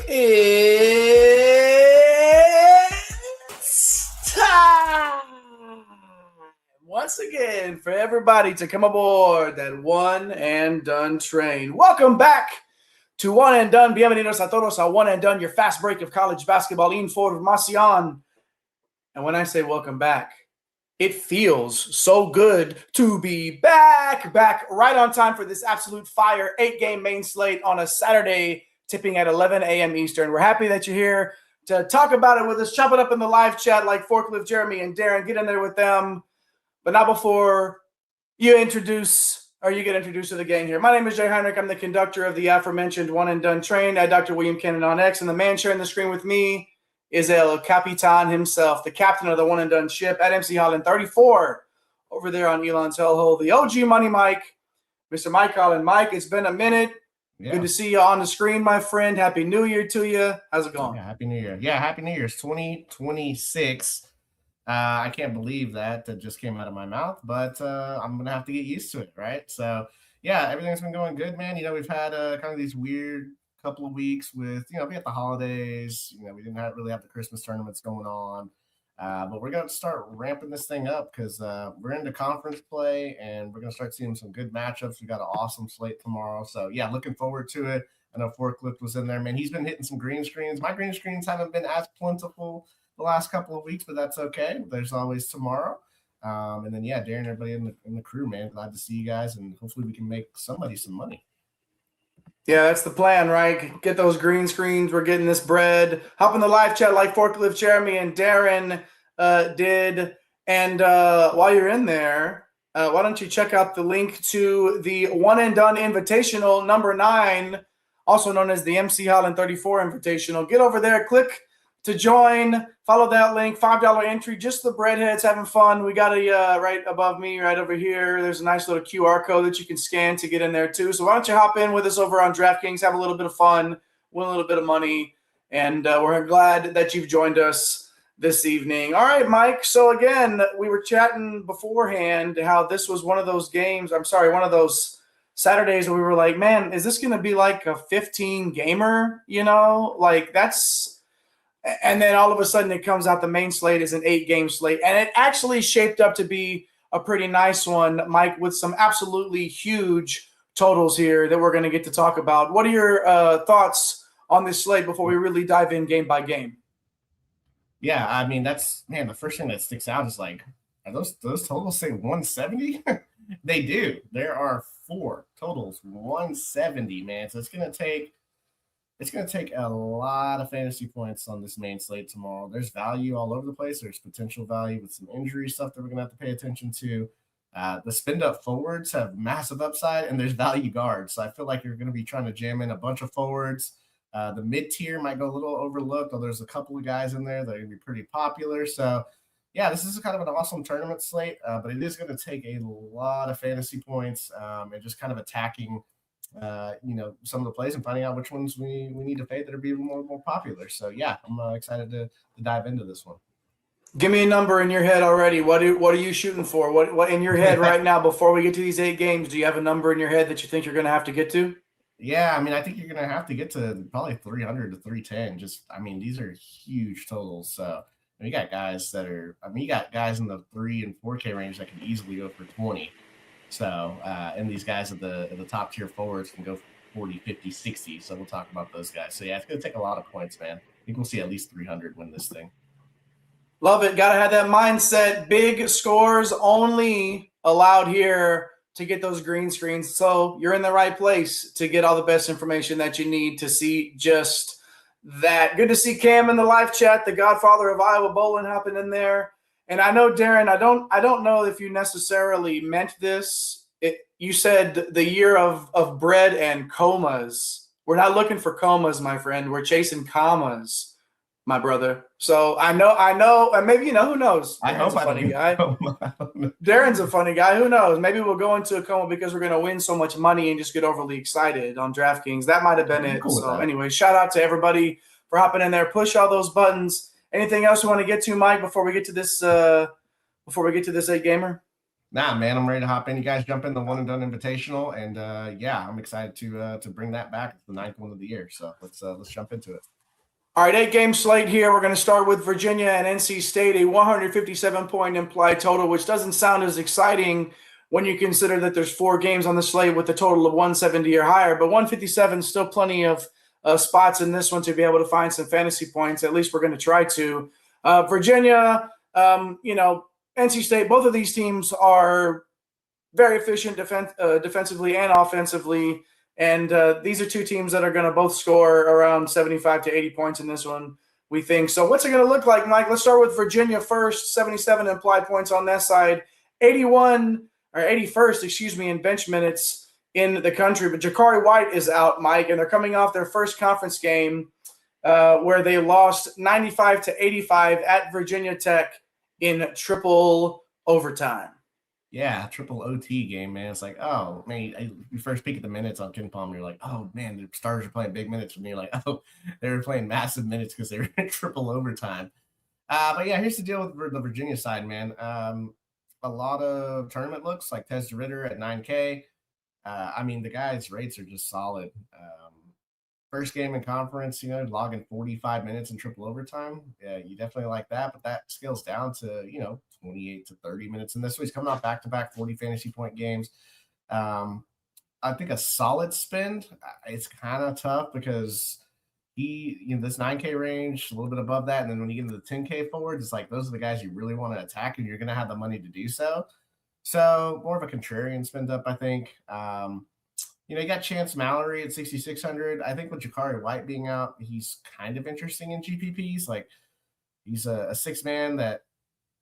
It's time once again for everybody to come aboard that one and done train. Welcome back to One and Done. Bienvenidos a todos a One and Done, your fast break of college basketball información. And when I say welcome back, it feels so good to be back right on time for this absolute fire 8-game main slate on a Saturday, tipping at 11 a.m. Eastern. We're happy that you're here to talk about it with us. Chop it up in the live chat like Forklift Jeremy and Darren. Get in there with them. But not before you get introduced to the gang here. My name is Jay Heinrich. I'm the conductor of the aforementioned One and Done train at Dr. William Cannon on X. And the man sharing the screen with me is El Capitan himself, the captain of the One and Done ship at MC Holland 34 over there on Elon's Hellhole, the OG Money Mike, Mr. Mike Holland. Mike, it's been a minute. Yeah. Good to see you on the screen, my friend. Happy New Year to you. How's it going? Yeah, Happy New Year. Yeah, Happy New Year. It's 2026. I can't believe that just came out of my mouth, but I'm going to have to get used to it, right? So, yeah, everything's been going good, man. We've had kind of these weird couple of weeks with, we had the holidays. We didn't really have the Christmas tournaments going on. But we're going to start ramping this thing up because we're into conference play and we're going to start seeing some good matchups. We got an awesome slate tomorrow. So, yeah, looking forward to it. I know Forklift was in there. Man, he's been hitting some green screens. My green screens haven't been as plentiful the last couple of weeks, but that's okay. There's always tomorrow. And then, yeah, Darren, everybody in the crew, man, glad to see you guys. And hopefully we can make somebody some money. Yeah, that's the plan, right? Get those green screens. We're getting this bread. Hop in the live chat like Forklift Jeremy and Darren did. And while you're in there, why don't you check out the link to the One and Done Invitational number 9, also known as the MC Holland 34 Invitational. Get over there, click to join, follow that link, $5 entry, just the breadheads having fun. We got a right above me, right over here. There's a nice little QR code that you can scan to get in there too. So why don't you hop in with us over on DraftKings, have a little bit of fun, win a little bit of money, and we're glad that you've joined us this evening. All right, Mike. So again, we were chatting beforehand how this was one of those Saturdays where we were like, man, is this going to be like a 15-gamer? And then all of a sudden it comes out the main slate is an 8-game slate. And it actually shaped up to be a pretty nice one, Mike, with some absolutely huge totals here that we're going to get to talk about. What are your thoughts on this slate before we really dive in game by game? Yeah, I mean, the first thing that sticks out is like, are those totals say 170? They do. There are 4 totals, 170, man. So it's going to take a lot of fantasy points on this main slate tomorrow. There's value all over the place. There's potential value with some injury stuff that we're going to have to pay attention to. The spin-up forwards have massive upside, and there's value guards. So I feel like you're going to be trying to jam in a bunch of forwards. The mid-tier might go a little overlooked, although there's a couple of guys in there that are going to be pretty popular. So, yeah, this is kind of an awesome tournament slate, but it is going to take a lot of fantasy points and just kind of attacking some of the plays and finding out which ones we need to fade that are being more popular. So yeah, I'm excited to dive into this one. Give me a number in your head already. What are you shooting for? What in your head right now before we get to these 8 games? Do you have a number in your head that you think you're going to have to get to? Yeah, I mean, I think you're going to have to get to probably 300 to 310. These are huge totals. So you got guys you got guys in the 3 and 4K range that can easily go for 20. So, and these guys at the top tier forwards can go for 40, 50, 60. So we'll talk about those guys. So yeah, it's going to take a lot of points, man. I think we'll see at least 300 win this thing. Love it. Got to have that mindset. Big scores only allowed here to get those green screens. So you're in the right place to get all the best information that you need to see just that. Good to see Cam in the live chat, the godfather of Iowa bowling, hopping in there. And I know, Darren, I don't know if you necessarily meant this. You said the year of bread and comas. We're not looking for comas, my friend. We're chasing commas, my brother. So I know, and maybe, who knows? Darren's a funny guy. Darren's a funny guy. Who knows? Maybe we'll go into a coma because we're going to win so much money and just get overly excited on DraftKings. That might have been it. Cool. So anyway, shout out to everybody for hopping in there. Push all those buttons. Anything else you want to get to, Mike, before we get to this 8-gamer? Nah, man, I'm ready to hop in. You guys jump in the one and done invitational, and I'm excited to bring that back. It's the 9th one of the year, so let's jump into it. All right, 8-game slate here. We're going to start with Virginia and NC State, a 157-point implied total, which doesn't sound as exciting when you consider that there's 4 games on the slate with a total of 170 or higher. But 157 is still plenty of spots in this one to be able to find some fantasy points. At least we're going to try to. Virginia, NC State, both of these teams are very efficient defensively and offensively. And these are 2 teams that are going to both score around 75 to 80 points in this one, we think. So what's it going to look like, Mike? Let's start with Virginia first. 77 implied points on that side. 81st in bench minutes in the country. But Jakari White is out, Mike, and they're coming off their first conference game where they lost 95 to 85 at Virginia Tech in triple overtime. Yeah, triple OT game, man. It's like, oh, man, you first peek at the minutes on Ken Palm, you're like, oh, man, the Stars are playing big minutes. And you're like, oh, they were playing massive minutes because they were in triple overtime. But yeah, here's the deal with the Virginia side, man. A lot of tournament looks like Tez Ritter at 9K. The guy's rates are just solid. First game in conference, logging 45 minutes in triple overtime. Yeah, you definitely like that, but that scales down to, 28 to 30 minutes in this. So he's coming off back-to-back 40 fantasy point games. I think a solid spend, it's kind of tough because this 9K range, a little bit above that. And then when you get into the 10K forward, it's like, those are the guys you really want to attack and you're going to have the money to do so. So more of a contrarian spend up, I think. You got Chance Mallory at 6,600. I think with Jakari White being out, he's kind of interesting in GPPs. Like, he's a 6-man that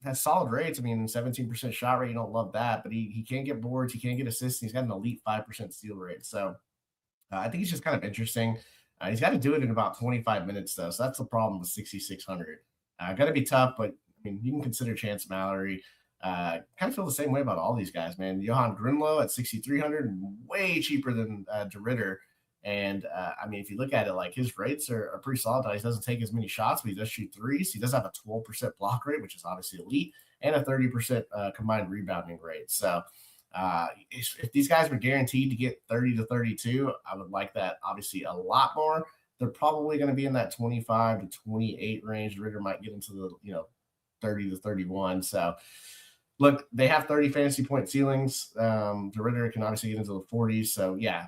has solid rates. 17% shot rate, you don't love that, but he can't get boards, he can't get assists. He's got an elite 5% steal rate. So I think he's just kind of interesting. He's got to do it in about 25 minutes, though. So that's the problem with 6,600. Got to be tough, but you can consider Chance Mallory. Kind of feel the same way about all these guys, man. Johan Grunlow at 6,300, way cheaper than DeRitter. And if you look at it, like, his rates are pretty solid. He doesn't take as many shots, but he does shoot threes. He does have a 12% block rate, which is obviously elite, and a 30% combined rebounding rate. So if these guys were guaranteed to get 30 to 32, I would like that obviously a lot more. They're probably going to be in that 25 to 28 range. Ritter might get into the 30 to 31. So look, they have 30 fantasy point ceilings. DeRitter can obviously get into the 40s. So yeah,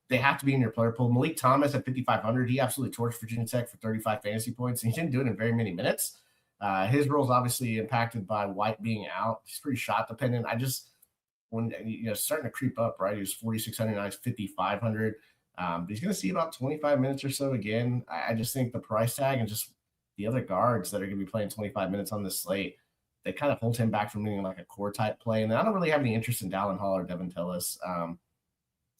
they have to be in your player pool. Malik Thomas at 5,500, he absolutely torched Virginia Tech for 35 fantasy points, and he didn't do it in very many minutes. His role is obviously impacted by White being out. He's pretty shot dependent. When starting to creep up, right? He was 4,600, now he's 5,500. But he's going to see about 25 minutes or so again. I just think the price tag and just the other guards that are going to be playing 25 minutes on this slate, they kind of hold him back from being like a core type play. And I don't really have any interest in Dallin Hall or Devin Tillis.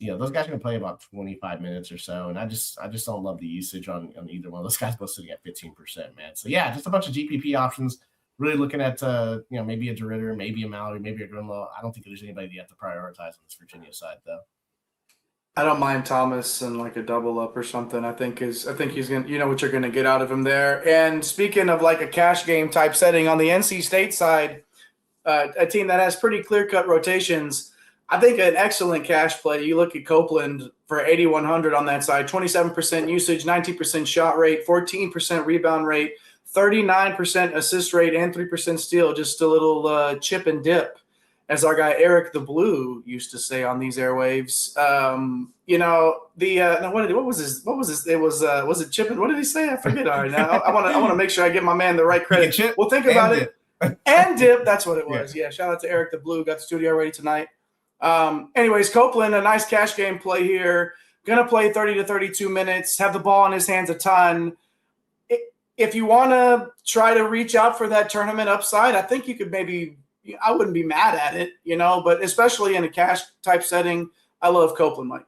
Those guys are going to play about 25 minutes or so. And I just don't love the usage on either one of those guys, both sitting at 15%, man. So yeah, just a bunch of GPP options. Really looking at, maybe a DeRitter, maybe a Mallory, maybe a Grunlow. I don't think there's anybody you have to prioritize on this Virginia side, though. I don't mind Thomas and like a double up or something. I think he's going to, what you're going to get out of him there. And speaking of like a cash game type setting on the NC State side, a team that has pretty clear-cut rotations, I think an excellent cash play. You look at Copeland for 8,100 on that side, 27% usage, 19% shot rate, 14% rebound rate, 39% assist rate, and 3% steal. Just a little chip and dip, as our guy Eric the Blue used to say on these airwaves. What was his? It was it chip and what did he say? I forget. All right, now I want to make sure I give my man the right credit. Well, think about it. And dip, that's what it was. Yeah, shout out to Eric the Blue. Got the studio ready tonight. Anyways, Copeland, a nice cash game play here. Going to play 30 to 32 minutes, have the ball in his hands a ton. If you want to try to reach out for that tournament upside, I think you could I wouldn't be mad at it, but especially in a cash type setting, I love Copeland, Mike.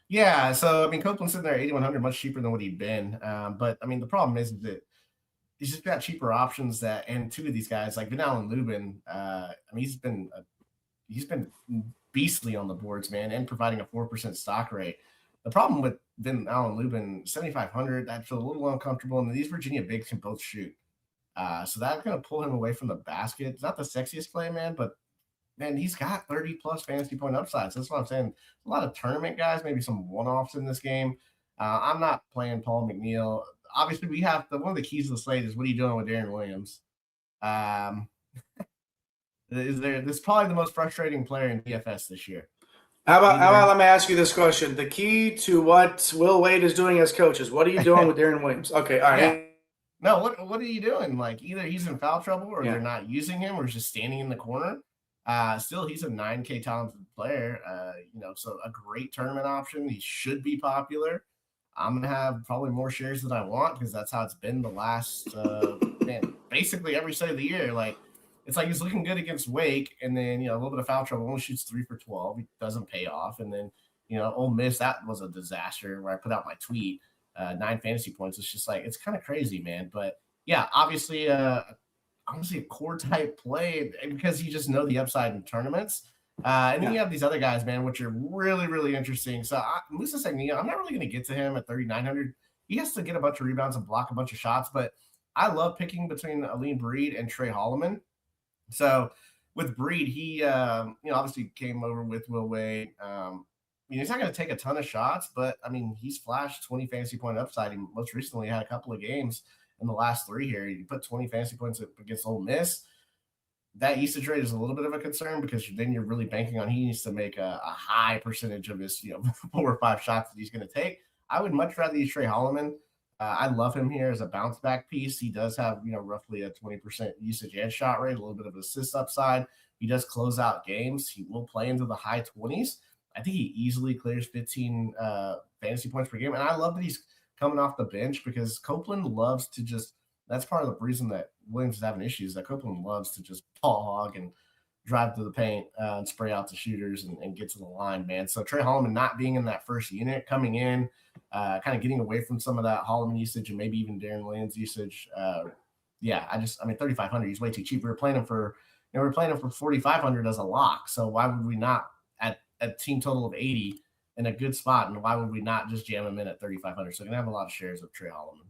Yeah, so, Copeland's sitting there at 8,100, much cheaper than what he'd been. But the problem is that he's just got cheaper options and 2 of these guys, like Vidal and Lubin, he's been beastly on the boards, man, and providing a 4% stock rate. The problem with then Allen Lubin, 7,500, I feel a little uncomfortable. And these Virginia bigs can both shoot. So that's going to pull him away from the basket. It's not the sexiest play, man, but man, he's got 30-plus fantasy point upsides. That's what I'm saying. A lot of tournament guys, maybe some one-offs in this game. I'm not playing Paul McNeil. Obviously, we have one of the keys of the slate is what are you doing with Darren Williams? This is probably the most frustrating player in DFS this year. How about let me ask you this question. The key to what Will Wade is doing as coach is what are you doing with Darren Williams? Okay, all right. Yeah. No, what are you doing? Like either he's in foul trouble or Yeah. they're not using him or he's just standing in the corner. Still, he's a 9K talented player. So a great tournament option. He should be popular. I'm gonna have probably more shares than I want because that's how it's been the last basically every set of the year. Like it's like he's looking good against Wake, and then a little bit of foul trouble. Only shoots 3 for 12. He doesn't pay off, and then Ole Miss, that was a disaster. Where I put out my tweet, 9 fantasy points. It's just like it's kind of crazy, man. But yeah, obviously, honestly, a core type play because you just know the upside in tournaments. And then you have these other guys, man, which are really, really interesting. So Musa Sagnia, I'm not really going to get to him at 3,900. He has to get a bunch of rebounds and block a bunch of shots, but I love picking between Aleem Breed and Trey Holloman. So with Breed, he obviously came over with Will Wade. He's not going to take a ton of shots, but I mean, he's flashed 20 fantasy point upside. He most recently had a couple of games in the last 3 here. He put 20 fantasy points against Ole Miss. That usage rate is a little bit of a concern because then you're really banking on he needs to make a high percentage of his 4 or 5 shots that he's going to take. I would much rather use Trey Holloman. I love him here as a bounce back piece. He does have roughly a 20% usage and shot rate, a little bit of assist upside. He does close out games. He will play into the high 20s. I think he easily clears 15 fantasy points per game. And I love that he's coming off the bench because Copeland loves to just – that's part of the reason that Williams is having issues, that Copeland loves to just ball hog and drive to the paint and spray out the shooters and get to the line, man. So Trey Holloman not being in that first unit, coming in, kind of getting away from some of that Holloman usage and maybe even Darren Williams usage. 3,500, he's way too cheap. We were playing him for 4,500 as a lock. So why would we not at a team total of 80 in a good spot? And why would we not just jam him in at 3,500? So we're going to have a lot of shares of Trey Holloman.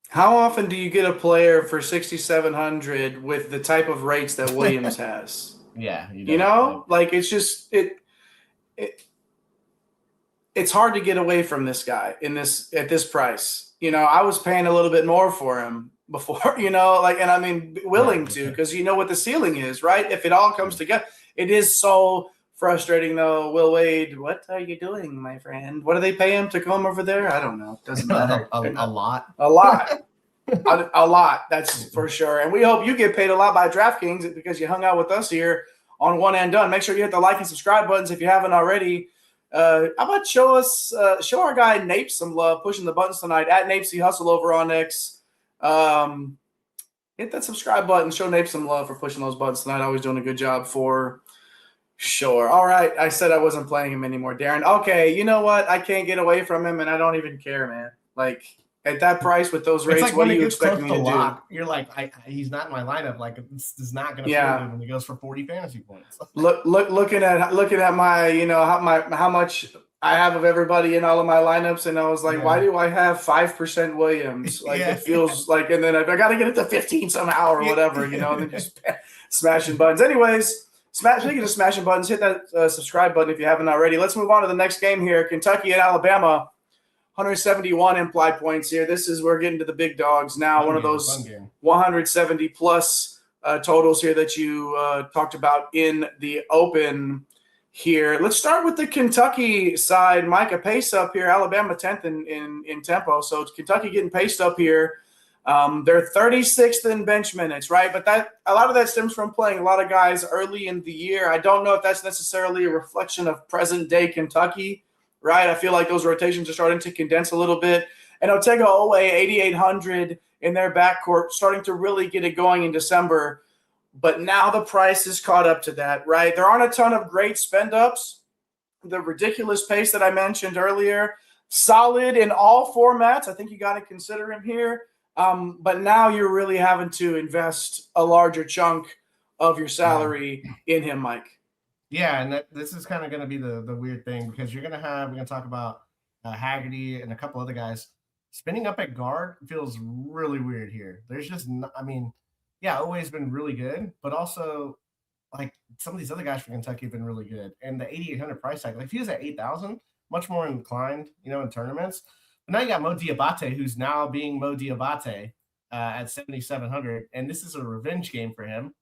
How often do you get a player for 6,700 with the type of rates that Williams has? Yeah, it's just it's hard to get away from this guy at this price. I was paying a little bit more for him before, willing to because you know what the ceiling is, right? If it all comes together, it is so frustrating though. Will Wade, what are you doing, my friend? What do they pay him to come over there? I don't know. Doesn't matter. a lot. A lot. That's for sure. And we hope you get paid a lot by DraftKings because you hung out with us here on One and Done. Make sure you hit the like and subscribe buttons if you haven't already. How about show our guy Nape some love, pushing the buttons tonight at Napesy Hustle over on X. Hit that subscribe button. Show Nape some love for pushing those buttons tonight. Always doing a good job for sure. All right. I said I wasn't playing him anymore, Darren. Okay. You know what? I can't get away from him, and I don't even care, man. Like, at that price with those rates, what do you expect me to do? You're like, he's not in my lineup. Like, this is not going to feel good when he goes for 40 fantasy points. looking at my how much I have of everybody in all of my lineups, and I was like, why do I have 5% Williams? Like it feels like, and then I got to get it to 15 somehow or whatever, and then just smashing buttons. Anyways, speaking of smashing buttons, hit that subscribe button if you haven't already. Let's move on to the next game here, Kentucky and Alabama. 171 implied points here. We're getting to the big dogs now. One of those 170 plus totals here that you talked about in the open here. Let's start with the Kentucky side. Micah pace up here. Alabama 10th in tempo. So it's Kentucky getting paced up here. They're 36th in bench minutes, right? But a lot of that stems from playing a lot of guys early in the year. I don't know if that's necessarily a reflection of present day Kentucky. Right, I feel like those rotations are starting to condense a little bit. And Otega Owe, 8,800 in their backcourt, starting to really get it going in December. But now the price is caught up to that, right? There aren't a ton of great spend-ups. The ridiculous pace that I mentioned earlier, solid in all formats. I think you got to consider him here. But now you're really having to invest a larger chunk of your salary in him, Mike. Yeah, and this is kind of going to be the weird thing because we're going to talk about Haggerty and a couple other guys. Spinning up at guard feels really weird here. There's just, Owe's been really good, but also like some of these other guys from Kentucky have been really good. And the 8,800 price tag, like if he was at 8,000, much more inclined, in tournaments. But now you got Mo Diabate, who's now being Mo Diabate at 7,700, and this is a revenge game for him.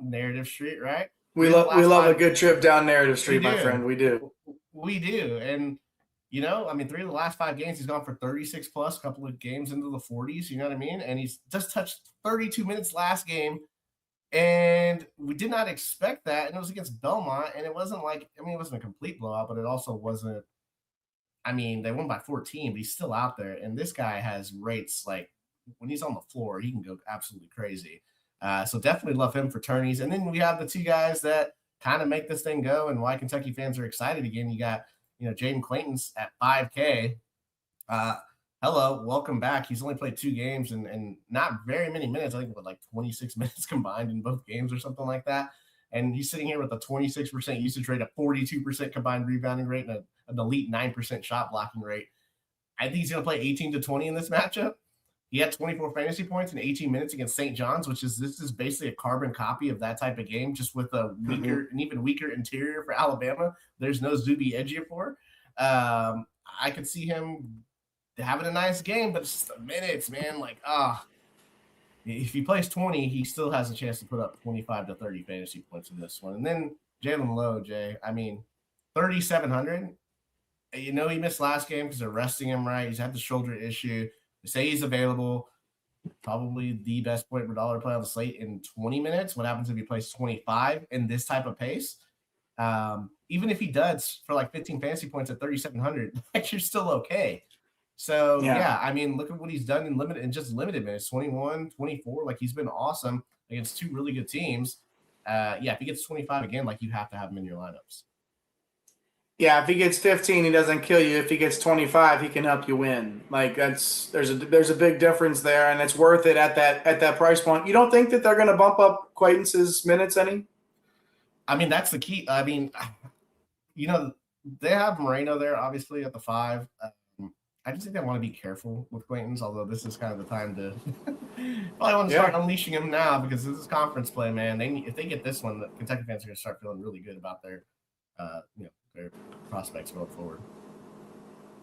Narrative Street, right? We love a good trip down Narrative Street, my friend. We do. We do. And, 3 of the last 5 games, he's gone for 36 plus, a couple of games into the 40s, you know what I mean? And he's just touched 32 minutes last game. And we did not expect that. And it was against Belmont. And it wasn't it wasn't a complete blowout, but it also wasn't, they won by 14, but he's still out there. And this guy has rates like when he's on the floor, he can go absolutely crazy. So definitely love him for tourneys. And then we have the 2 guys that kind of make this thing go and why Kentucky fans are excited again. You got, Jaden Quaintance at 5K. Hello, welcome back. He's only played 2 games and not very many minutes. I think 26 minutes combined in both games or something like that. And he's sitting here with a 26% usage rate, a 42% combined rebounding rate, and an elite 9% shot blocking rate. I think he's going to play 18 to 20 in this matchup. He had 24 fantasy points in 18 minutes against St. John's, this is basically a carbon copy of that type of game, just with a weaker, an even weaker interior for Alabama. There's no Zuby Ejiofor. I could see him having a nice game, but it's just the minutes, man. If he plays 20, he still has a chance to put up 25 to 30 fantasy points in this one. And then Jalen Lowe, Jay, 3,700. He missed last game because they're resting him, right? He's had the shoulder issue. They say he's available, probably the best point per dollar play on the slate in 20 minutes. What happens if he plays 25 in this type of pace? Even if he does for 15 fantasy points at 3,700, you're still okay. So, look at what he's done in limited minutes, 21, 24. He's been awesome against 2 really good teams. If he gets 25 again, you have to have him in your lineups. Yeah, if he gets 15, he doesn't kill you. If he gets 25, he can help you win. There's a big difference there, and it's worth it at that price point. You don't think that they're going to bump up Quaintance's minutes any? That's the key. They have Moreno there, obviously, at the 5. I just think they want to be careful with Quaintance, although this is kind of the time to probably want to start unleashing him now because this is conference play, man. If they get this one, the Kentucky fans are going to start feeling really good about their prospects going forward.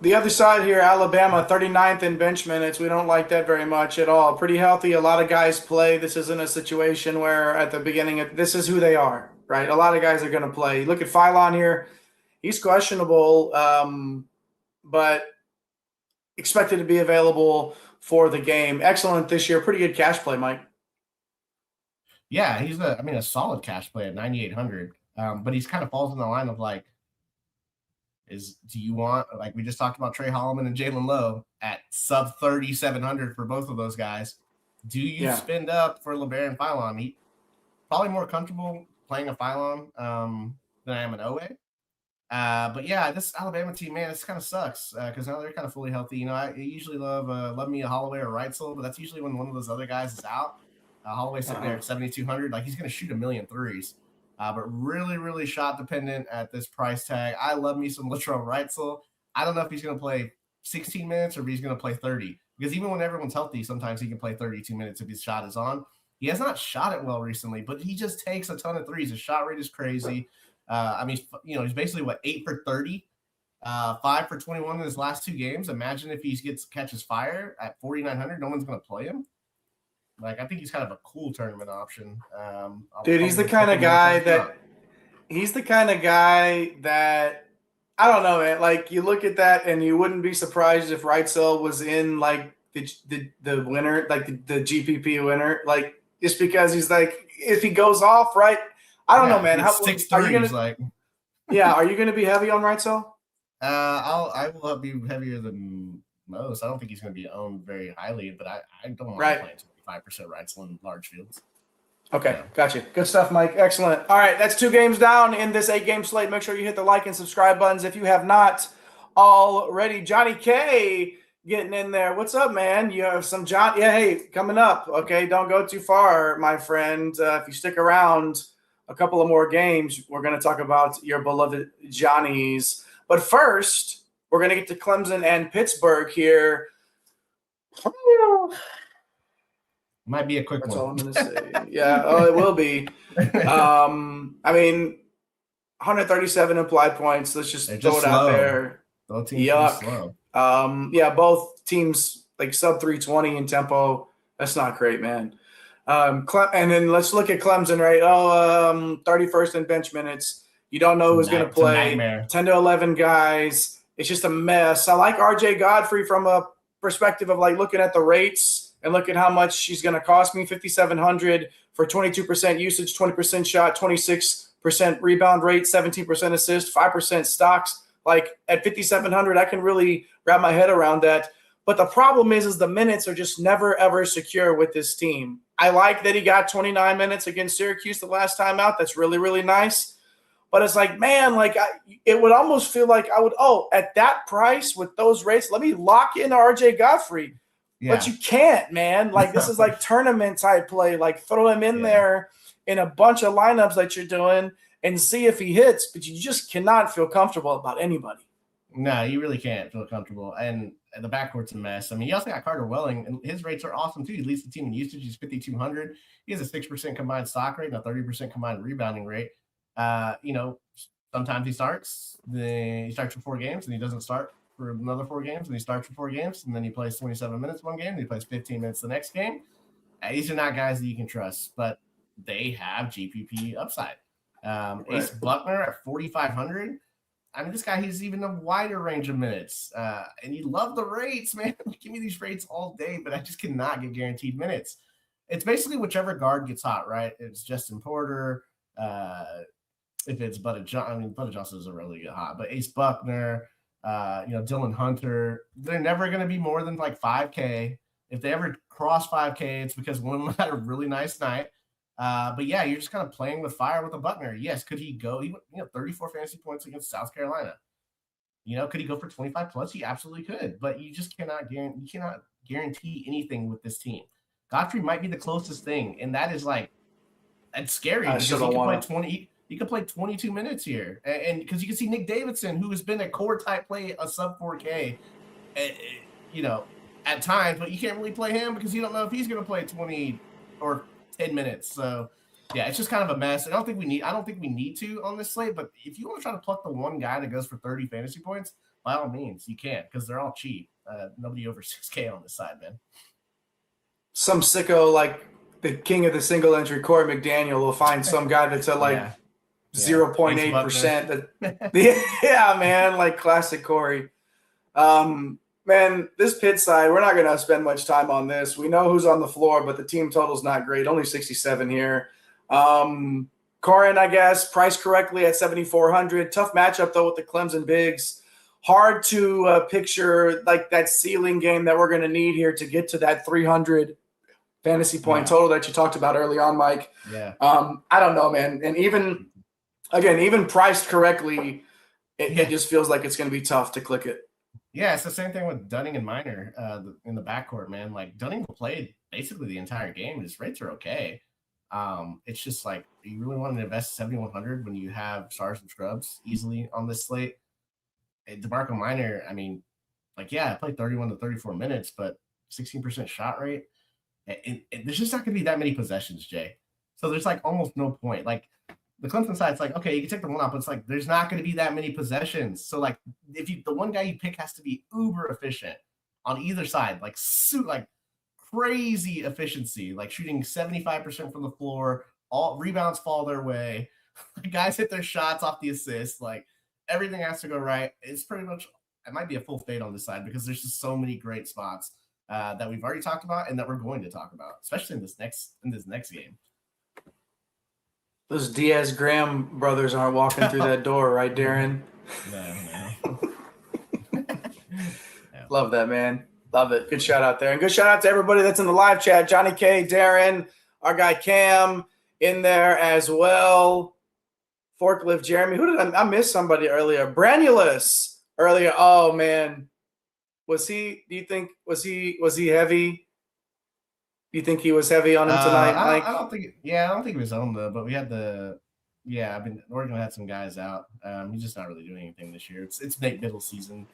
The other side here, Alabama, 39th in bench minutes. We don't like that very much at all. Pretty healthy. A lot of guys play. This isn't a situation where at the beginning, this is who they are, right? A lot of guys are going to play. Look at Philon here. He's questionable, but expected to be available for the game. Excellent this year. Pretty good cash play, Mike. Yeah, he's a solid cash play at 9,800. But he's kind of falls in the line of do you want, we just talked about Trey Holloman and Jalen Lowe at sub 3,700 for both of those guys. Do you spend up for LeBaron Philon? He probably more comfortable playing a Philon than I am an Owe. But this Alabama team, man, this kind of sucks because now they're kind of fully healthy. I usually love me a Holloway or Reitzel, but that's usually when one of those other guys is out. Holloway's sitting there at 7,200. He's going to shoot 1,000,000 threes. But really, really shot dependent at this price tag. I love me some Latrell Reitzel. I don't know if he's going to play 16 minutes or if he's going to play 30. Because even when everyone's healthy, sometimes he can play 32 minutes if his shot is on. He has not shot it well recently, but he just takes a ton of threes. His shot rate is crazy. He's basically, 8 for 30, 5 for 21 in his last 2 games. Imagine if he catches fire at 4,900, no one's going to play him. I think he's kind of a cool tournament option. Dude, he's the kind of guy that I don't know, man. You look at that and you wouldn't be surprised if Reitzel was in the winner, the GPP winner, just because he's if he goes off, right? I don't know, man. How 6 are you threes, gonna? Are you going to be heavy on Reitzel? I will be heavier than most. I don't think he's going to be owned very highly, but I don't mind playing 25% Reitzel in large fields. Okay, gotcha. Good stuff, Mike. Excellent. All right, that's 2 games down in this 8-game slate. Make sure you hit the like and subscribe buttons if you have not already. Johnny K getting in there. What's up, man? You have some John. Yeah, hey, coming up. Okay, don't go too far, my friend. If you stick around a couple of more games, we're going to talk about your beloved Johnnies. But first, we're going to get to Clemson and Pittsburgh here. Might be a quick That's one. all I'm going to say. Yeah, it will be. I mean, 137 implied points. Let's just throw it out there. Both teams Yuck. slow. Both teams like sub 320 in tempo. That's not great, man. And then let's look at Clemson, right? 31st in bench minutes. You don't know who's going to play. 10 to 11 guys. It's just a mess. I like RJ Godfrey from a perspective of like looking at the rates and look at how much she's going to cost me. 5,700 for 22% usage, 20% shot, 26% rebound rate, 17% assist, 5% stocks. Like at 5,700, I can really wrap my head around that. But the problem is the minutes are just never, ever secure with this team. I like that he got 29 minutes against Syracuse the last time out. That's really, really nice. But it's like, man, it would almost feel like I would, at that price with those rates, let me lock in RJ Godfrey. Yeah. But you can't, man. Like, this is like tournament type play. Like, throw him in there in a bunch of lineups that you're doing and see if he hits. But you just cannot feel comfortable about anybody. No, you really can't feel comfortable. And the backcourt's a mess. I mean, you also got Carter Welling, and his rates are awesome, too. He leads the team in usage. He's 5,200. He has a 6% combined stock rate and a 30% combined rebounding rate. Sometimes he starts for 4 games, and he doesn't start for another 4 games, and he starts for 4 games, and then he plays 27 minutes one game, and he plays 15 minutes the next game. These are not guys that you can trust, but they have GPP upside. Ace Buckner at 4,500. I mean, this guy, he's even a wider range of minutes. And you love the rates, man. Give me these rates all day, but I just cannot get guaranteed minutes. It's basically whichever guard gets hot, right? It's Justin Porter. If it's Butta Johnson doesn't really get hot, but Ace Buckner, Dylan Hunter, they're never going to be more than like 5K. If they ever cross 5K, it's because one of them had a really nice night. But yeah, you're just kind of playing with fire with a Buckner. Yes, could he go? He 34 fantasy points against South Carolina. Could he go for 25 plus? He absolutely could, but you just cannot guarantee anything with this team. Godfrey might be the closest thing, and that is that's scary because he could play 22 minutes here, and because you can see Nick Davidson, who has been a core type play, a sub 4K, at times, but you can't really play him because you don't know if he's going to play 20 or 10 minutes. So yeah, it's just kind of a mess. I don't think we need to on this slate, but if you want to try to pluck the one guy that goes for 30 fantasy points, by all means, you can, because they're all cheap. Nobody over 6K on this side, man. Some sicko like the king of the single entry, Corey McDaniel, will find some guy that's at 0.8%. Yeah, man, like classic Corey. Man, this pit side, we're not going to spend much time on this. We know who's on the floor, but the team total's not great. Only 67 here. Corin, I guess, priced correctly at 7,400. Tough matchup, though, with the Clemson bigs. Hard to picture like that ceiling game that we're going to need here to get to that 300 fantasy point total that you talked about early on, Mike. Yeah. I don't know, man. And even priced correctly, it just feels like it's going to be tough to click it. Yeah, it's the same thing with Dunning and Minor in the backcourt, man. Like, Dunning will play basically the entire game. His rates are okay. It's just like, you really want to invest 7,100 when you have stars and scrubs easily on this slate. And DeMarco Minor, I mean, I played 31 to 34 minutes, but 16% shot rate. And there's just not going to be that many possessions, Jay. So there's almost no point. The Clemson side, it's okay, you can take the one out, but it's there's not going to be that many possessions. So if the one guy you pick has to be uber efficient on either side, crazy efficiency, shooting 75% from the floor, all rebounds fall their way, guys hit their shots off the assist, everything has to go right. It's pretty much, it might be a full fade on this side because there's just so many great spots that we've already talked about and that we're going to talk about, especially in this next game. Those Diaz-Graham brothers aren't walking through that door, right, Darren? No. Love that, man. Love it. Good shout out there. And good shout out to everybody that's in the live chat. Johnny K, Darren, our guy Cam in there as well. Forklift Jeremy. Who did I miss somebody earlier? Branulus earlier. Oh, man. Do you think he heavy? Do you think he was heavy on him tonight, Mike? I don't think he was on though, but we had Oregon had some guys out. He's just not really doing anything this year. It's Nate Biddle season.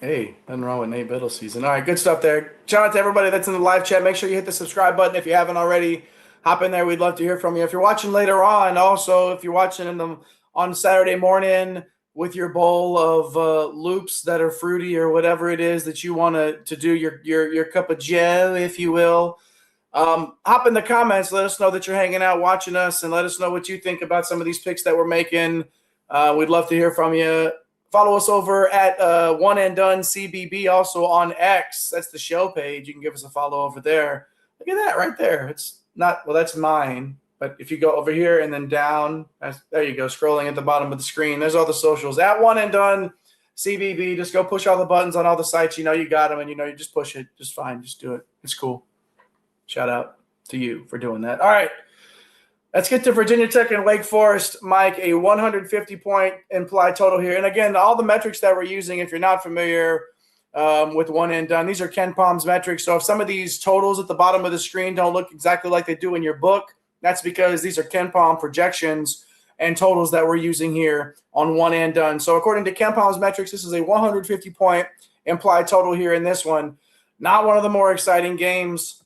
Hey, nothing wrong with Nate Biddle season. All right, good stuff there. Shout out to everybody that's in the live chat. Make sure you hit the subscribe button if you haven't already. Hop in there. We'd love to hear from you. If you're watching later on, also if you're watching on Saturday morning with your bowl of loops that are fruity or whatever it is that you want to do your cup of joe, if you will. Hop in the comments. Let us know that you're hanging out watching us, and let us know what you think about some of these picks that we're making. We'd love to hear from you. Follow us over at One and Done CBB, also on X. That's the show page. You can give us a follow over there. Look at that right there. It's not, well, that's mine. But if you go over here and then down, there you go, scrolling at the bottom of the screen. There's all the socials. At One and Done CBB. Just go push all the buttons on all the sites. You know you got them, and you know you just push it. Just fine. Just do it. It's cool. Shout out to you for doing that. All right. Let's get to Virginia Tech and Wake Forest, Mike, a 150-point implied total here. And again, all the metrics that we're using, if you're not familiar with One and Done, these are Ken Palm's metrics. So if some of these totals at the bottom of the screen don't look exactly like they do in your book, that's because these are Ken Palm projections and totals that we're using here on One and Done. So according to Ken Palm's metrics, this is a 150-point implied total here in this one. Not one of the more exciting games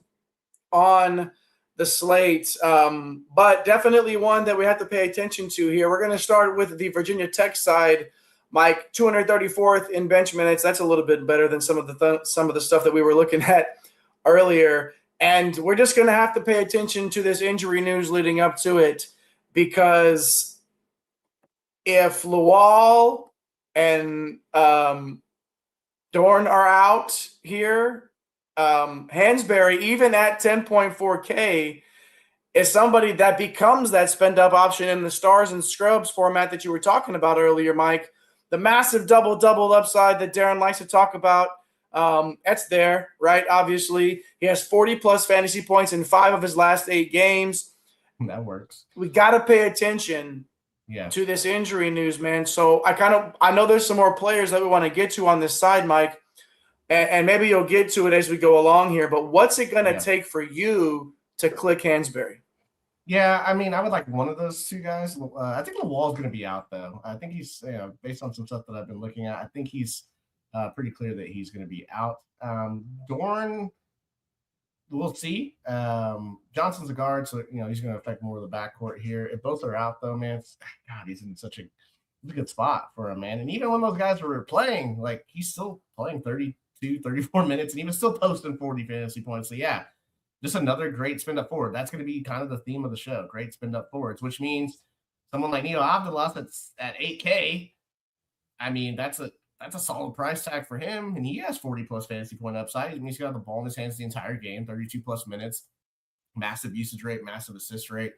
on the slate, but definitely one that we have to pay attention to here. We're going to start with the Virginia Tech side. Mike, 234th in bench minutes. That's a little bit better than some of the stuff that we were looking at earlier. And we're just going to have to pay attention to this injury news leading up to it, because if Lawal and Dorn are out here, Hansberry, even at 10.4K, is somebody that becomes that spend up option in the stars and scrubs format that you were talking about earlier, Mike. The massive double upside that Darren likes to talk about, that's there, right? Obviously, he has 40-plus fantasy points in 5 of his last 8 games. That works. We got to pay attention to this injury news, man. So I know there's some more players that we want to get to on this side, Mike. And maybe you'll get to it as we go along here, but what's it going to take for you to click Hansberry? Yeah, I mean, I would like one of those two guys. I think Lawal's going to be out, though. I think he's, based on some stuff that I've been looking at, I think he's pretty clear that he's going to be out. Dorn, we'll see. Johnson's a guard, so, he's going to affect more of the backcourt here. If both are out, though, man, God, he's in such a good spot for him, man. And even when those guys were playing, like, he's still playing 34 minutes, and he was still posting 40 fantasy points. So, yeah, just another great spin-up forward. That's going to be kind of the theme of the show, great spin-up forwards, which means someone like Neo Abdullah that's at 8K, I mean, that's a solid price tag for him, and he has 40-plus fantasy point upside. I mean, he's got the ball in his hands the entire game, 32-plus minutes, massive usage rate, massive assist rate.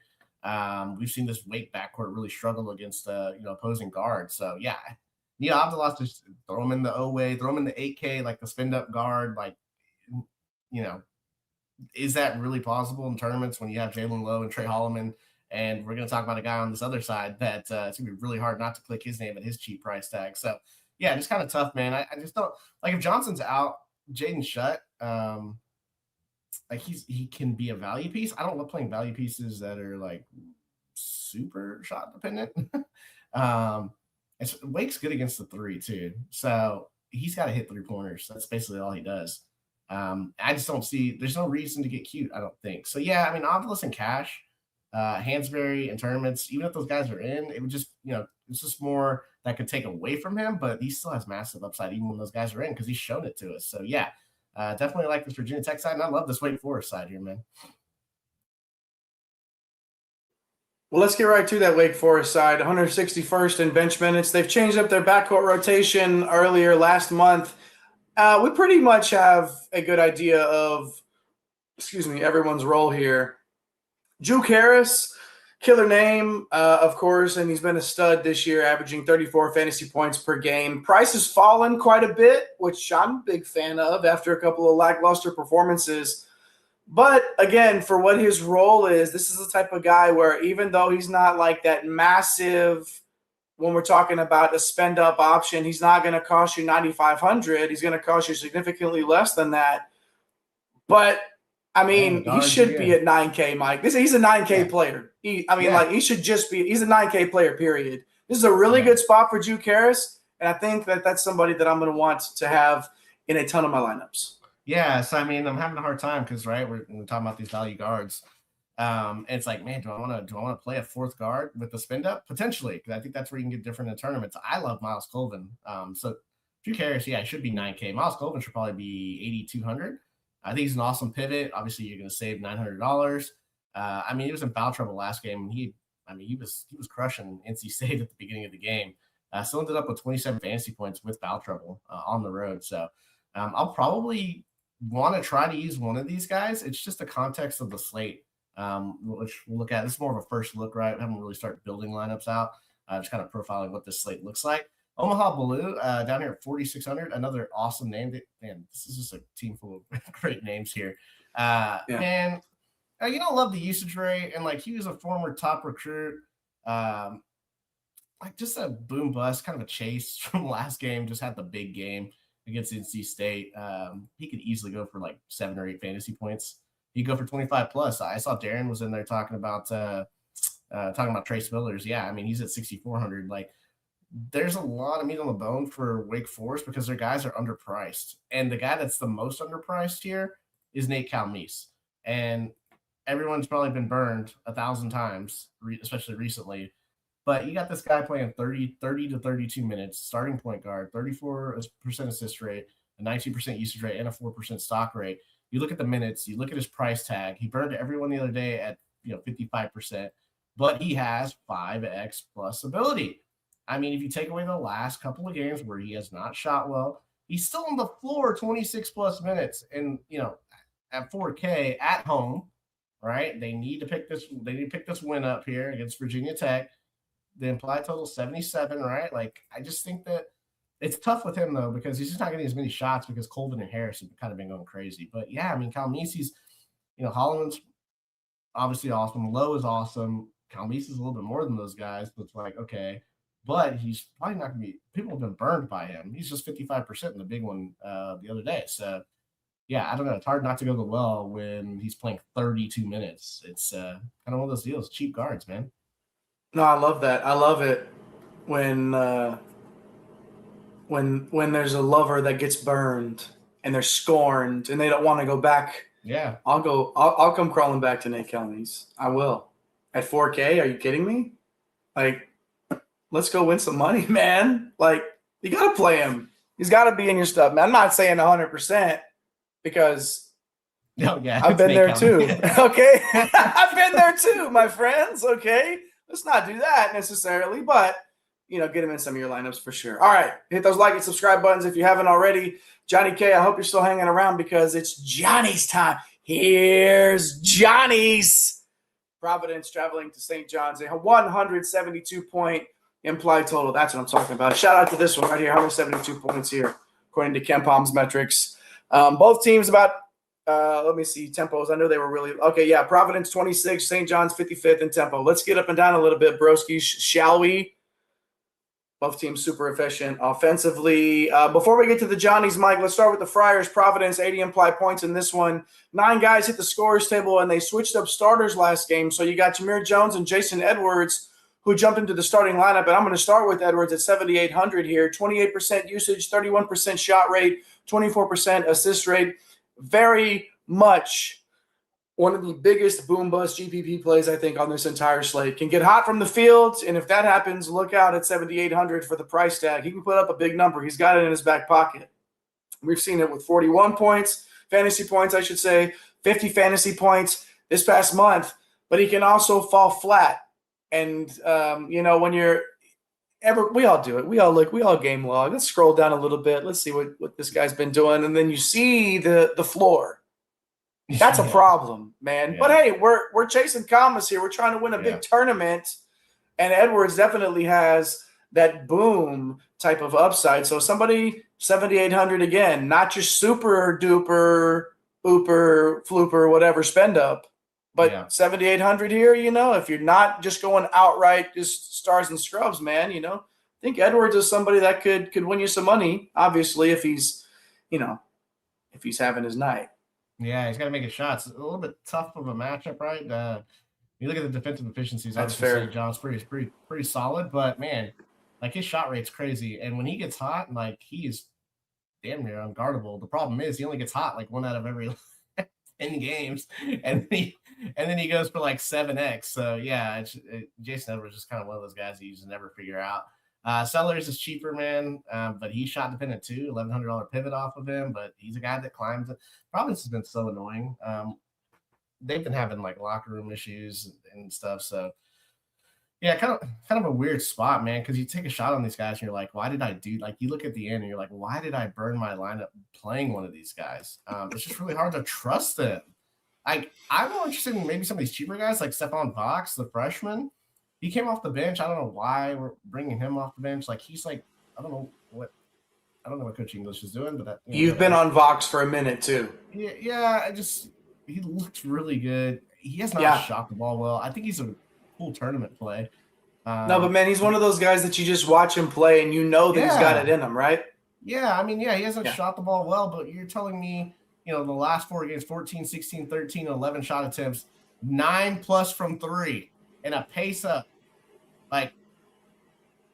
We've seen this Wake backcourt really struggle against, opposing guards. So, yeah, Neo Abdullah, just throw him in the O-way, throw him in the 8K, like the spin-up guard. Like, is that really possible in tournaments when you have Jalen Lowe and Trey Holloman? And we're going to talk about a guy on this other side that it's going to be really hard not to click his name at his cheap price tag. So, yeah, just kind of tough, man. I just don't – like if Johnson's out, Jaden Shutt, he can be a value piece. I don't love playing value pieces that are like super shot dependent. Wake's good against the 3 too, so he's got to hit 3-pointers. That's basically all he does. I just don't see. There's no reason to get cute, I don't think. So yeah, I mean, Obvious and Cash, Hansberry and tournaments. Even if those guys are in, it would just it's just more that could take away from him. But he still has massive upside even when those guys are in because he's shown it to us. So yeah. Definitely like this Virginia Tech side, and I love this Wake Forest side here, man. Well, let's get right to that Wake Forest side. 161st in bench minutes. They've changed up their backcourt rotation earlier last month. We pretty much have a good idea of, everyone's role here. Juke Harris, killer name, of course, and he's been a stud this year, averaging 34 fantasy points per game. Price has fallen quite a bit, which I'm a big fan of after a couple of lackluster performances. But, again, for what his role is, this is the type of guy where even though he's not like that massive, when we're talking about a spend-up option, he's not going to cost you $9,500. He's going to cost you significantly less than that. But – I mean, he should be at 9K, Mike. He's a 9K player. He should just be – he's a 9K player, period. This is a really good spot for Juke Harris. And I think that that's somebody that I'm going to want to have in a ton of my lineups. Yeah, so I mean, I'm having a hard time because we're talking about these value guards. And it's like, man, do I want to play a fourth guard with the spin up? Potentially, because I think that's where you can get different in tournaments. I love Miles Colvin. So if you're curious, yeah, it should be 9K. Miles Colvin should probably be 8,200. I think he's an awesome pivot. Obviously, you're going to save $900. I mean, he was in foul trouble last game, and he was crushing NC State at the beginning of the game. Still ended up with 27 fantasy points with foul trouble on the road. So I'll probably want to try to use one of these guys. It's just the context of the slate, which we'll look at. This is more of a first look, right? I haven't really started building lineups out. Just kind of profiling what this slate looks like. Omaha Blue down here at 4,600. Another awesome name. Man, this is just a team full of great names here. Man, you don't love the usage rate, and like he was a former top recruit. Like just a boom bust, kind of a chase from last game. Just had the big game against NC State. He could easily go for like 7 or 8 fantasy points. He'd go for 25 plus. I saw Darren was in there talking about Trace Millers. Yeah, I mean he's at 6,400. Like there's a lot of meat on the bone for Wake Forest because their guys are underpriced, and the guy that's the most underpriced here is Nate Calmese. And everyone's probably been burned 1,000 times, especially recently. But you got this guy playing 30 to 32 minutes, starting point guard, 34% assist rate, a 19% usage rate, and a 4% stock rate. You look at the minutes, you look at his price tag. He burned everyone the other day at 55%, but he has 5x plus ability. I mean, if you take away the last couple of games where he has not shot well, he's still on the floor 26 plus minutes, and at 4K at home, right? They need to pick this win up here against Virginia Tech. The implied total 77, right? Like, I just think that it's tough with him, though, because he's just not getting as many shots because Colvin and Harris have kind of been going crazy. But, yeah, I mean, Calmese's, Holloman's obviously awesome. Lowe is awesome. Calmese's a little bit more than those guys, but it's like, okay. But he's probably not going to be – people have been burned by him. He's just 55% in the big one the other day. So, yeah, I don't know. It's hard not to go the well when he's playing 32 minutes. It's kind of one of those deals. Cheap guards, man. No, I love that. I love it when there's a lover that gets burned and they're scorned and they don't want to go back. Yeah, I'll come crawling back to Nate Calmese. I will. At 4K, are you kidding me? Like, let's go win some money, man. Like, you got to play him. He's got to be in your stuff, man. I'm not saying 100% because I've been there too. Okay, I've been there too, my friends. Okay. Let's not do that necessarily, but, get him in some of your lineups for sure. All right. Hit those like and subscribe buttons if you haven't already. Johnny K, I hope you're still hanging around because it's Johnny's time. Here's Johnny's. Providence traveling to St. John's. A 172-point implied total. That's what I'm talking about. Shout out to this one right here. 172 points here, according to KenPom's metrics. Both teams about let me see tempos. I know they were really – okay, yeah, Providence 26, St. John's 55th in tempo. Let's get up and down a little bit, broskies, shall we? Both teams super efficient offensively. Before we get to the Johnnies, Mike, let's start with the Friars. Providence, 80 implied points in this one. 9 guys hit the scorers table, and they switched up starters last game. So you got Jameer Jones and Jason Edwards, who jumped into the starting lineup. And I'm going to start with Edwards at 7,800 here. 28% usage, 31% shot rate, 24% assist rate. Very much one of the biggest boom-bust GPP plays, I think, on this entire slate. Can get hot from the field, and if that happens, look out at 7,800 for the price tag. He can put up a big number. He's got it in his back pocket. We've seen it with 41 points, fantasy points, I should say, 50 fantasy points this past month, but he can also fall flat. And, when you're we all do it. We all game log. Let's scroll down a little bit. Let's see what this guy's been doing. And then you see the floor. That's a problem, man. Yeah. But hey, we're chasing commas here. We're trying to win a big tournament. And Edwards definitely has that boom type of upside. So somebody 7,800 again, not your super duper, ooper, flooper, whatever spend up. But 7,800 here, if you're not just going outright, just stars and scrubs, man, I think Edwards is somebody that could win you some money, obviously, if he's having his night. Yeah, he's got to make his shots. A little bit tough of a matchup, right? You look at the defensive efficiencies. That's fair. St. John's pretty solid, but man, Like his shot rate's crazy. And when he gets hot, like he is damn near unguardable. The problem is he only gets hot like 1 out of every 10 games. And then he goes for like 7x. So yeah, Jason Edwards is just kind of one of those guys you just never figure out. Sellers is cheaper, man, but he's shot dependent too. $1,100 pivot off of him, but he's a guy that climbs it. Providence has been so annoying. They've been having like locker room issues and stuff. So yeah, kind of a weird spot, man, because you take a shot on these guys and you're like, why did I do, like, you look at the end and you're like, why did I burn my lineup playing one of these guys? It's just really hard to trust them. I'm more interested in maybe some of these cheaper guys like Stephon Fox, the freshman. He came off the bench. I don't know why we're bringing him off the bench. Like, he's like, I don't know what Coach English is doing, but you've been on Vox for a minute too. Yeah. He looks really good. He has not shot the ball well. I think he's a cool tournament play. No, but man, he's one of those guys that you just watch him play and you know that he's got it in him, right? Yeah, I mean, he hasn't shot the ball well, but you're telling me, the last 4 games, 14, 16, 13, 11 shot attempts, 9+ from 3. And a pace up, like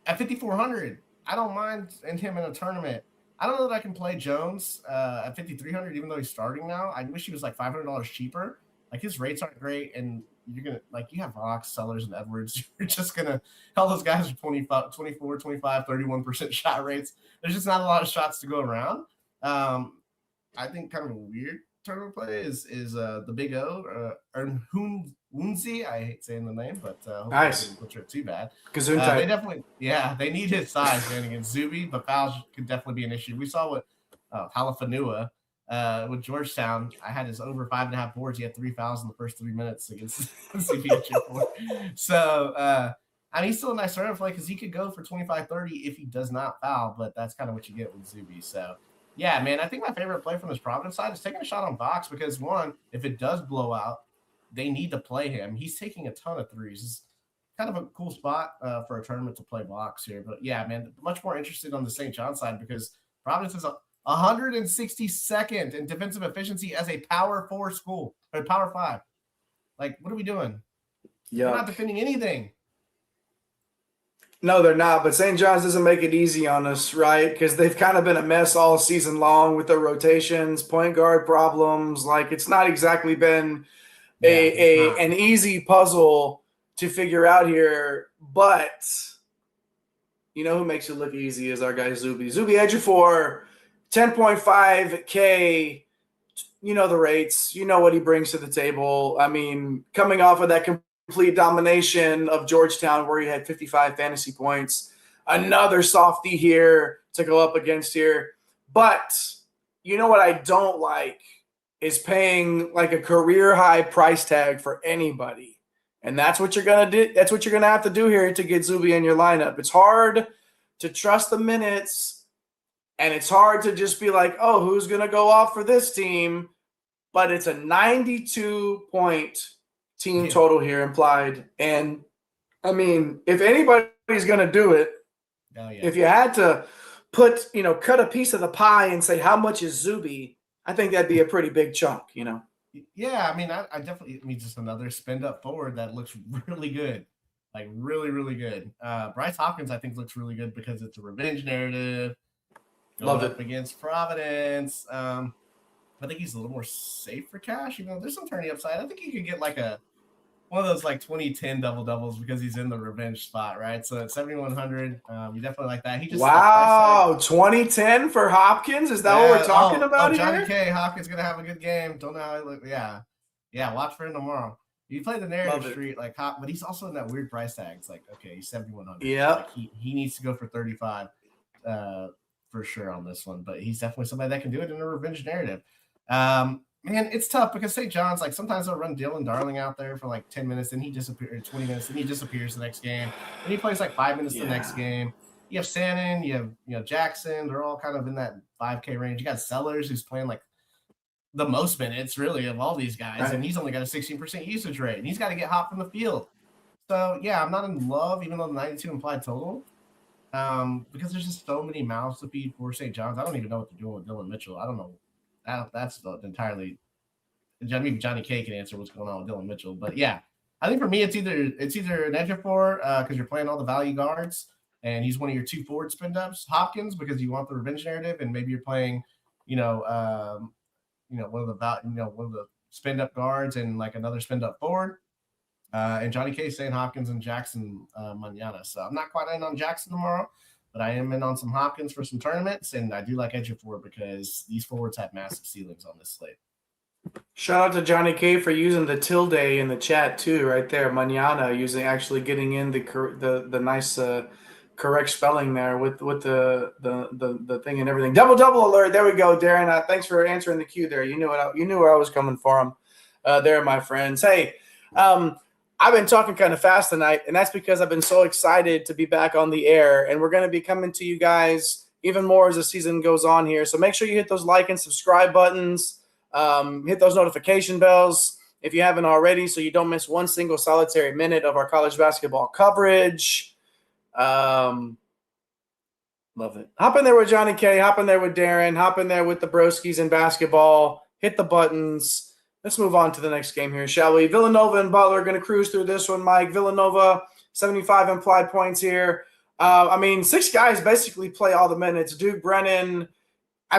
at 5,400. I don't mind him in a tournament. I don't know that I can play Jones at 5,300, even though he's starting now. I wish he was like $500 cheaper. Like his rates aren't great, and you're gonna you have Vox, Sellers, and Edwards. You're just gonna all those guys are 25, 24, 25, 31% shot rates. There's just not a lot of shots to go around. I think kind of a weird tournament play is the Big O, Wunzi. I hate saying the name, but nice. I didn't butcher it too bad. They definitely, they need his size, man, against Zuby, but fouls could definitely be an issue. We saw what Halafanua with Georgetown. I had his over 5.5 boards. He had 3 fouls in the first 3 minutes against CBBDFS. So, he's still a nice tournament play because he could go for 25-30 if he does not foul, but that's kind of what you get with Zuby. So, yeah, man, I think my favorite play from this Providence side is taking a shot on Vox because, one, if it does blow out, they need to play him. He's taking a ton of threes. It's kind of a cool spot for a tournament to play Vox here. But, yeah, man, much more interested on the St. John side because Providence is 162nd in defensive efficiency as a Power 4 school or Power 5. Like, what are we doing? You're not defending anything. No, they're not. But St. John's doesn't make it easy on us, right? Because they've kind of been a mess all season long with their rotations, point guard problems. Like, it's not exactly been an easy puzzle to figure out here. But you know who makes it look easy is our guy Zuby. Zuby Ejiofor, 10.5K. You know the rates. You know what he brings to the table. I mean, coming off of that complete domination of Georgetown where he had 55 fantasy points. Another softie here to go up against here. But you know what I don't like is paying like a career high price tag for anybody. And that's what you're going to do. That's what you're going to have to do here to get Zuby in your lineup. It's hard to trust the minutes, and it's hard to just be like, oh, who's going to go off for this team? But it's a 92-point team total here implied. And, I mean, if anybody's going to do it, if you had to cut a piece of the pie and say how much is Zuby, I think that'd be a pretty big chunk, Yeah, I mean, I definitely just another spend up forward that looks really good. Like, really, really good. Bryce Hopkins, I think, looks really good because it's a revenge narrative. Going up against Providence. I think he's a little more safe for cash. There's some turning upside. I think he could get like one of those like 2010 double-doubles because he's in the revenge spot, right? So at 7,100, you definitely like that. 2010 for Hopkins? Is that what we're talking about here? Johnny K. Hopkins going to have a good game. Don't know how he look. Yeah, watch for him tomorrow. You play the narrative street, like but he's also in that weird price tag. It's like, okay, he's 7,100. Yeah. Like he needs to go for 35 for sure on this one, but he's definitely somebody that can do it in a revenge narrative. Man, it's tough because St. John's, like, sometimes they'll run Dylan Darling out there for like 10 minutes, and he disappears, 20 minutes, and he disappears the next game. And he plays like 5 minutes the next game. You have Sannon, you have Jackson. They're all kind of in that 5K range. You got Sellers, who's playing like the most minutes, really, of all these guys, and he's only got a 16% usage rate, and he's got to get hot from the field. So, yeah, I'm not in love, even though the 92 implied total, because there's just so many mouths to feed for St. John's. I don't even know what they're doing with Dylan Mitchell. I don't know. That's entirely maybe Johnny K can answer what's going on with Dylan Mitchell. But yeah, I think for me it's either an Ejiofor because you're playing all the value guards, and he's one of your 2 forward spin ups. Hopkins, because you want the revenge narrative, and maybe you're playing, one of the spin up guards and like another spin up forward. And Johnny K saying Hopkins and Jackson mañana. So I'm not quite in on Jackson tomorrow, but I am in on some Hopkins for some tournaments, and I do like Ejiofor because these forwards have massive ceilings on this slate. Shout out to Johnny K for using the tilde in the chat too, right there. Mañana, actually getting in the nice correct spelling there with the thing and everything. Double alert. There we go, Darren. Thanks for answering the cue there. You knew where I was coming from. There, my friends. Hey, I've been talking kind of fast tonight, and that's because I've been so excited to be back on the air, and we're going to be coming to you guys even more as the season goes on here. So make sure you hit those like and subscribe buttons. Hit those notification bells if you haven't already, so you don't miss one single solitary minute of our college basketball coverage. Love it. Hop in there with Johnny K, hop in there with Darren, hop in there with the broskies in basketball, hit the buttons. Let's move on to the next game here, shall we? Villanova and Butler are going to cruise through this one, Mike. Villanova, 75 implied points here. 6 guys basically play all the minutes. Duke Brennan,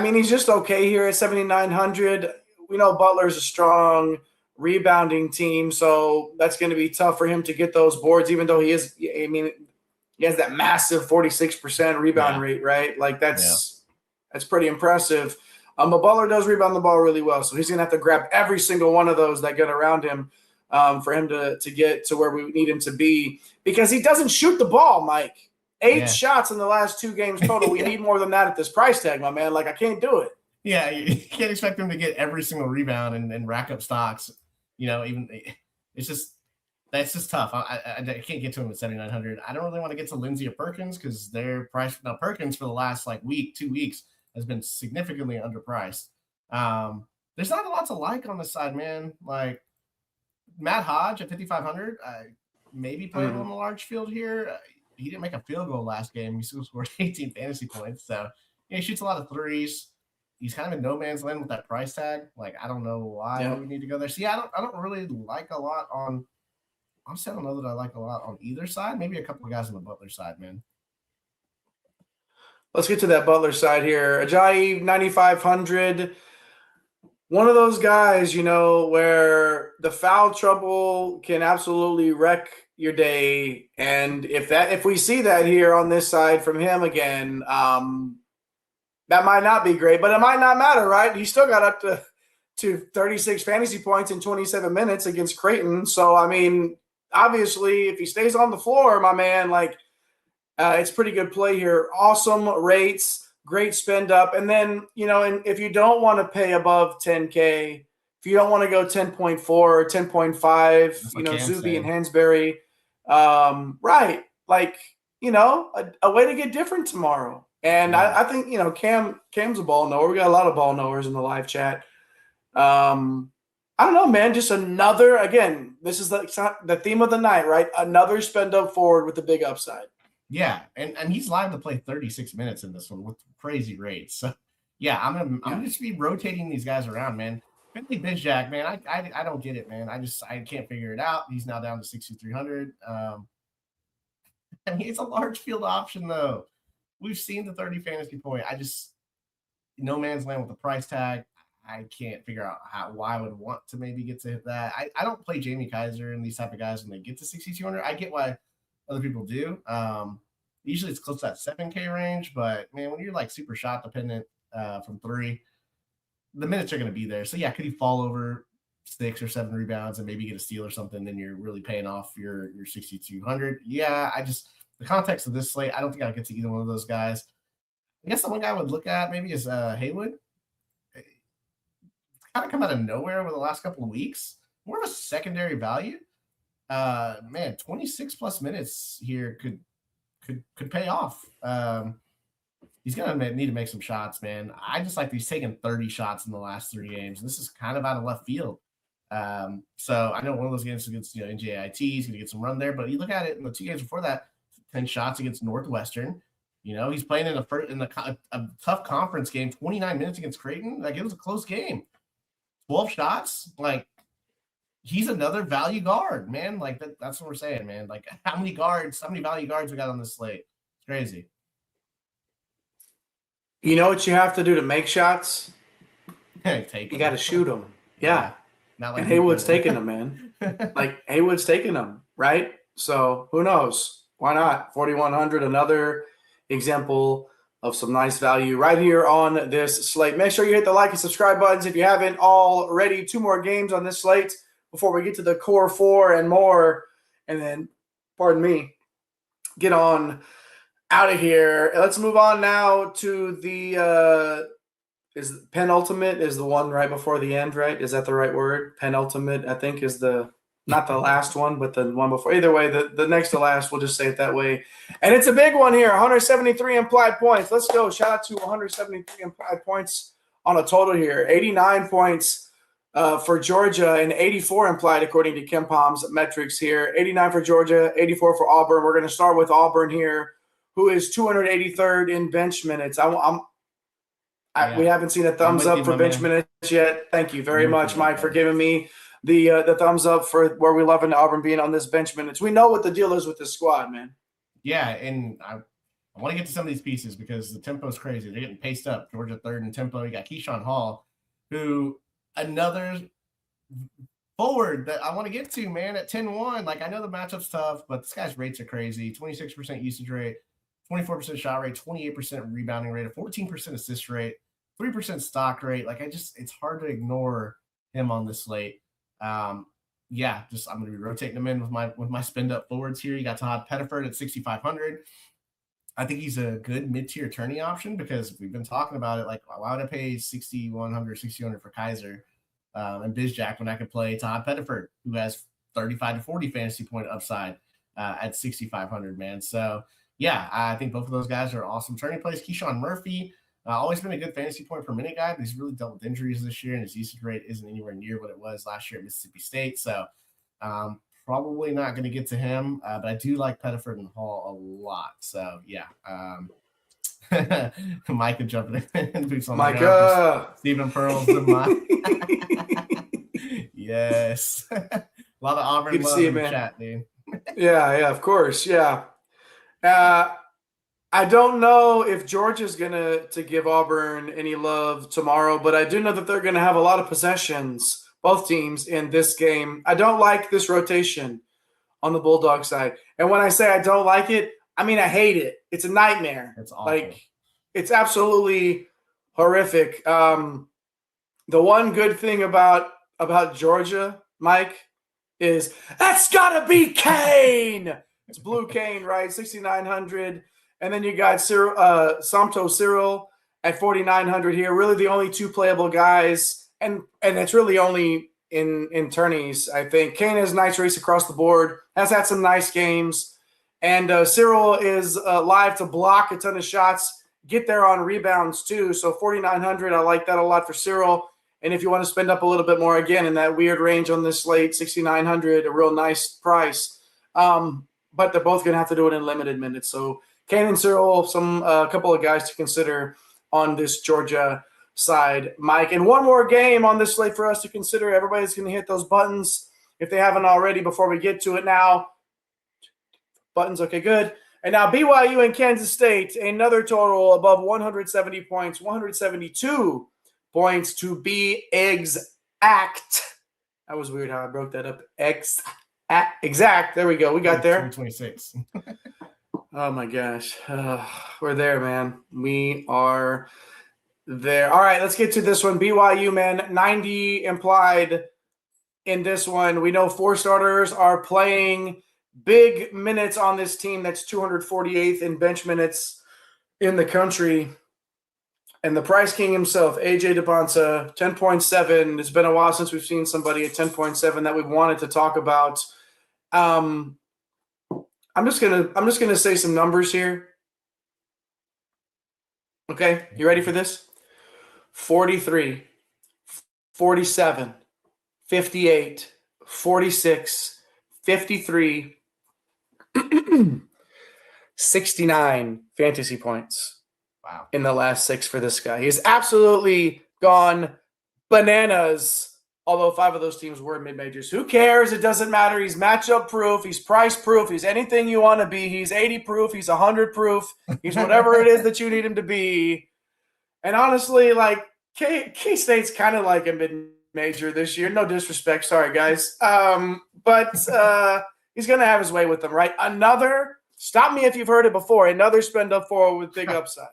he's just okay here at 7,900. We know Butler's a strong rebounding team, so that's going to be tough for him to get those boards, even though he has that massive 46% rebound rate, right? Like that's pretty impressive. But Butler does rebound the ball really well, so he's going to have to grab every single one of those that get around him for him to get to where we need him to be, because he doesn't shoot the ball, Mike. 8 shots in the last 2 games total. We need more than that at this price tag, my man. Like, I can't do it. Yeah, you can't expect him to get every single rebound and rack up stocks. That's just tough. I can't get to him at 7,900. I don't really want to get to Lindsey or Perkins because their price now Perkins for the last 2 weeks has been significantly underpriced. There's not a lot to like on this side, man. Like Matt Hodge at 5,500, maybe playing on a large field here. He didn't make a field goal last game. He still scored 18 fantasy points. So he shoots a lot of threes. He's kind of in no man's land with that price tag. Like, I don't know why we need to go there. So I don't really like a lot on. Honestly, I don't know that I like a lot on either side. Maybe a couple of guys on the Butler side, man. Let's get to that Butler side here. Ajayi, 9,500. One of those guys, where the foul trouble can absolutely wreck your day. And if we see that here on this side from him again, that might not be great, but it might not matter, right? He still got up to 36 fantasy points in 27 minutes against Creighton. So, obviously, if he stays on the floor, my man, it's pretty good play here. Awesome rates, great spend up. And then, and if you don't want to pay above 10K, if you don't want to go 10.4 or 10.5, Zuby and Hansberry, right. A way to get different tomorrow. And I think, Cam's a ball knower. We got a lot of ball knowers in the live chat. I don't know, man. Just another, again, this is the theme of the night, right? Another spend up forward with the big upside. Yeah, and he's live to play 36 minutes in this one with crazy rates. So, I'm gonna just be rotating these guys around, man. Finley Bizjack, man, I don't get it, man. I can't figure it out. He's now down to 6,300. It's a large field option though. We've seen the 30 fantasy point. No man's land with the price tag. I can't figure out why I would want to maybe get to that. I don't play Jamie Kaiser and these type of guys when they get to 6,200. I get why other people do. Usually it's close to that 7K range, but man, when you're super shot dependent from 3, the minutes are going to be there. So could he fall over 6 or 7 rebounds and maybe get a steal or something? Then you're really paying off your 6,200. The context of this slate, I don't think I'll get to either one of those guys. I guess the one guy I would look at maybe is Haywood. It's kind of come out of nowhere over the last couple of weeks. More of a secondary value. 26 plus minutes here could pay off. He's gonna need to make some shots, man. I just like he's taken 30 shots in the last 3 games. This is kind of out of left field. So I know one of those games against NJIT, he's gonna get some run there. But you look at it in the 2 games before that, 10 shots against Northwestern. He's playing in a tough conference game, 29 minutes against Creighton. It was a close game. 12 shots, he's another value guard, man. That's what we're saying, man. How many value guards we got on this slate? Crazy. You know what you have to do to make shots? Take You got to shoot them. Yeah. Not like And Haywood's taking them, man. Like Haywood's taking them, right? So who knows? Why not? 4,100, another example of some nice value right here on this slate. Make sure you hit the like and subscribe buttons if you haven't already. 2 more games on this slate before we get to the core 4 and more. And then, pardon me, get on out of here. Let's move on now to the is penultimate is the one right before the end, right? Is that the right word? Penultimate, I think, is the not the last one, but the one before. Either way, the next to last, we'll just say it that way. And it's a big one here, 173 implied points. Let's go. Shout out to 173 implied points on a total here. 89 points for Georgia and 84 implied according to KenPom's metrics here. 89 for Georgia, 84 for Auburn. We're going to start with Auburn here, who is 283rd in bench minutes. We haven't seen a thumbs up for bench minutes yet. Thank you very much, Mike, for giving me the thumbs up for where we love in Auburn being on this bench minutes. We know what the deal is with this squad, man. Yeah, and I want to get to some of these pieces because the tempo is crazy. They're getting paced up. Georgia 3rd in tempo. You got Keyshawn Hall, who another forward that I want to get to, man, at 10-1. Like, I know the matchup's tough, but this guy's rates are crazy. 26% usage rate, 24% shot rate, 28% rebounding rate, a 14% assist rate, 3% stock rate. Like, it's hard to ignore him on this slate. I'm going to be rotating him in with my spend up forwards here. You got Todd Pettiford at 6,500. I think he's a good mid-tier tourney option because we've been talking about it. Like, why would I pay 6,100, 6,200 for Kaiser and BizJack when I could play Todd Pettiford, who has 35 to 40 fantasy point upside at 6,500, man. So, yeah, I think both of those guys are awesome turning plays. Keyshawn Murphy, always been a good fantasy point per minute guy, but he's really dealt with injuries this year, and his usage rate isn't anywhere near what it was last year at Mississippi State. So probably not going to get to him, but I do like Pettiford and Hall a lot. So, yeah. Micah jumping in. Boots on Micah. Stephen Pearl's the Yes. A lot of Auburn love in the chat, dude. Yeah, of course. Yeah. I don't know if Georgia's going to give Auburn any love tomorrow, but I do know that they're going to have a lot of possessions, both teams, in this game. I don't like this rotation on the Bulldog side. And when I say I don't like it, I mean I hate it. It's a nightmare. It's awful. Like, it's absolutely horrific. The one good thing about Georgia, Mike, is that's got to be Kane. It's Blue Kane, right? 6,900. And then you got Somto Cyril at 4,900 here. Really the only 2 playable guys. And it's really only in tourneys, I think. Kane has nice race across the board, has had some nice games. And Cyril is live to block a ton of shots, get there on rebounds too. So 4,900, I like that a lot for Cyril. And if you want to spend up a little bit more, again, in that weird range on this slate, 6,900, a real nice price. But they're both going to have to do it in limited minutes. So Kane and Cyril, a couple of guys to consider on this Georgia side, Mike. And one more game on this slate for us to consider. Everybody's going to hit those buttons if they haven't already before we get to it now. Buttons, okay, good. And now BYU and Kansas State, another total above 170 points, 172 points to be exact. That was weird how I broke that up. Exact. There we go. We got there. 26. Oh, my gosh. We're there, man. We are there. All right, let's get to this one. BYU, man, 90 implied in this one. We know 4 starters are playing big minutes on this team. That's 248th in bench minutes in the country. And the Price King himself, AJ DeBonta, 10.7. It's been a while since we've seen somebody at 10.7 that we wanted to talk about. I'm just gonna say some numbers here. Okay, you ready for this? 43, 47, 58, 46, 53, 69 fantasy points. Wow. In the last 6 for this guy. He's absolutely gone bananas although 5 of those teams were mid-majors. Who cares? It doesn't matter. He's matchup proof. He's price proof. He's anything you want to be. He's 80 proof. He's 100 proof. He's whatever it is that you need him to be. And honestly, like, K-State's kind of like a mid-major this year. No disrespect. Sorry, guys. But he's going to have his way with them, right? Stop me if you've heard it before, another spend-up forward with big upside.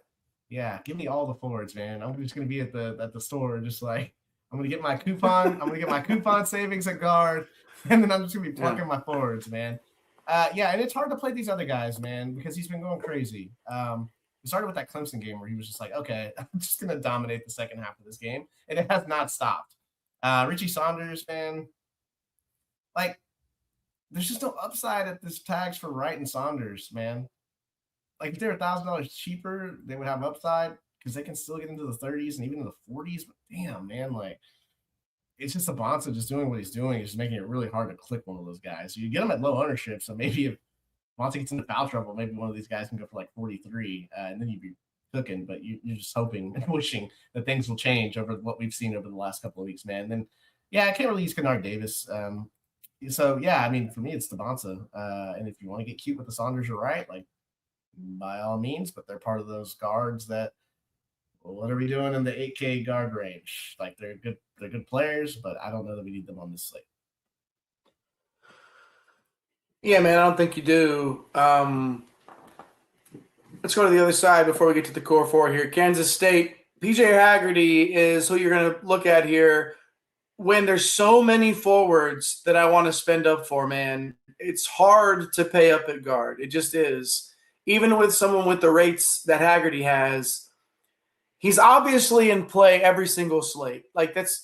Yeah, give me all the forwards, man. I'm just going to be at the store just like, I'm going to get my coupon. I'm going to get my coupon savings at guard, and then I'm just going to be plucking my forwards, man. And it's hard to play these other guys, man, because he's been going crazy. We started with that Clemson game where he was just like, okay, I'm just going to dominate the second half of this game, and it has not stopped. Richie Saunders, man, like, there's just no upside at this tags for Wright and Saunders, man. Like, if they're $1,000 cheaper, they would have upside because they can still get into the 30s and even in the 40s. But damn, man, like, it's just Sabonsa just doing what he's doing. It's just making it really hard to click one of those guys. So you get them at low ownership. So maybe if Bonta gets into foul trouble, maybe one of these guys can go for like 43, and then you'd be cooking. But you're just hoping and wishing that things will change over what we've seen over the last couple of weeks, man. And then, I can't really use Kennard Davis. So, I mean, for me, it's Sabonsa. And if you want to get cute with the Saunders, you're right. Like, by all means, but they're part of those guards that, well, what are we doing in the 8K guard range? Like, they're good players, but I don't know that we need them on this slate. Yeah, man, I don't think you do. Let's go to the other side before we get to the core 4 here. Kansas State, PJ Haggerty is who you're going to look at here. When there's so many forwards that I want to spend up for, man, it's hard to pay up at guard. It just is. Even with someone with the rates that Haggerty has, he's obviously in play every single slate. Like, that's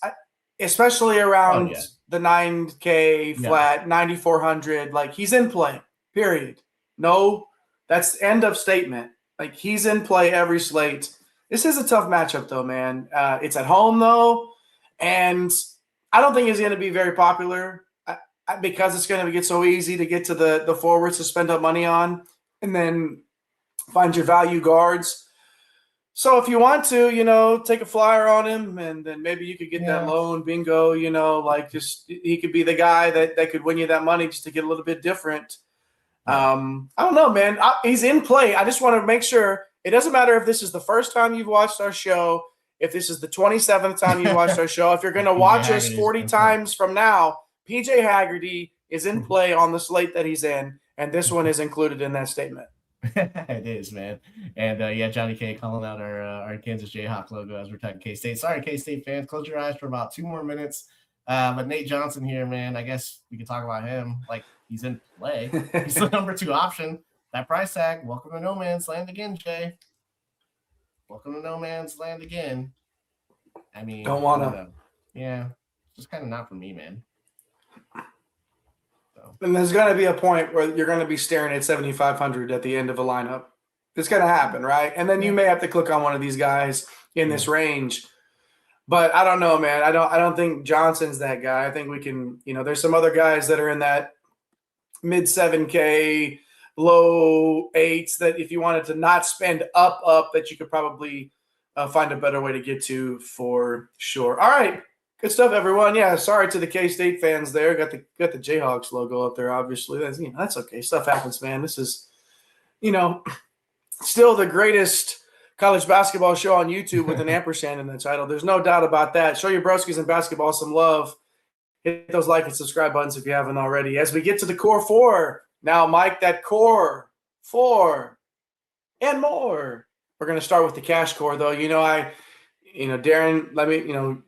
especially around the 9K flat, 9,400. Like, he's in play, period. No, that's end of statement. Like, he's in play every slate. This is a tough matchup, though, man. It's at home, though, and I don't think it's going to be very popular because it's going to get so easy to get to the forwards to spend up money on and then find your value guards. So if you want to, take a flyer on him and then maybe you could get that loan bingo, like just he could be the guy that could win you that money just to get a little bit different. I don't know, man. He's in play. I just want to make sure it doesn't matter if this is the first time you've watched our show, if this is the 27th time you watched our show, if you're going to watch us 40 times from now, PJ Haggerty is in play on the slate that he's in, and this one is included in that statement. It is, man. And Johnny K calling out our Kansas Jayhawk logo as we're talking K-State. Sorry, K-State fans, close your eyes for about 2 more minutes. But Nate Johnson here, man, I guess we could talk about him. Like, he's in play. He's the number 2 option. That price tag, welcome to no man's land again, Jay. Welcome to no man's land again. I mean, don't want to. Yeah, just kind of not for me, man. So. And there's going to be a point where you're going to be staring at 7,500 at the end of a lineup. It's going to happen, right? And then you may have to click on one of these guys in this range. But I don't know, man. I don't think Johnson's that guy. I think we can, there's some other guys that are in that mid 7K, low 8s that if you wanted to not spend up, that you could probably find a better way to get to for sure. All right. Good stuff, everyone. Yeah, sorry to the K-State fans there. Got the Jayhawks logo up there, obviously. That's okay. Stuff happens, man. This is, still the greatest college basketball show on YouTube with an ampersand in the title. There's no doubt about that. Show your broskies and basketball some love. Hit those like and subscribe buttons if you haven't already. As we get to the core 4, now, Mike, that core 4 and more. We're going to start with the cash core, though. Darren, let me,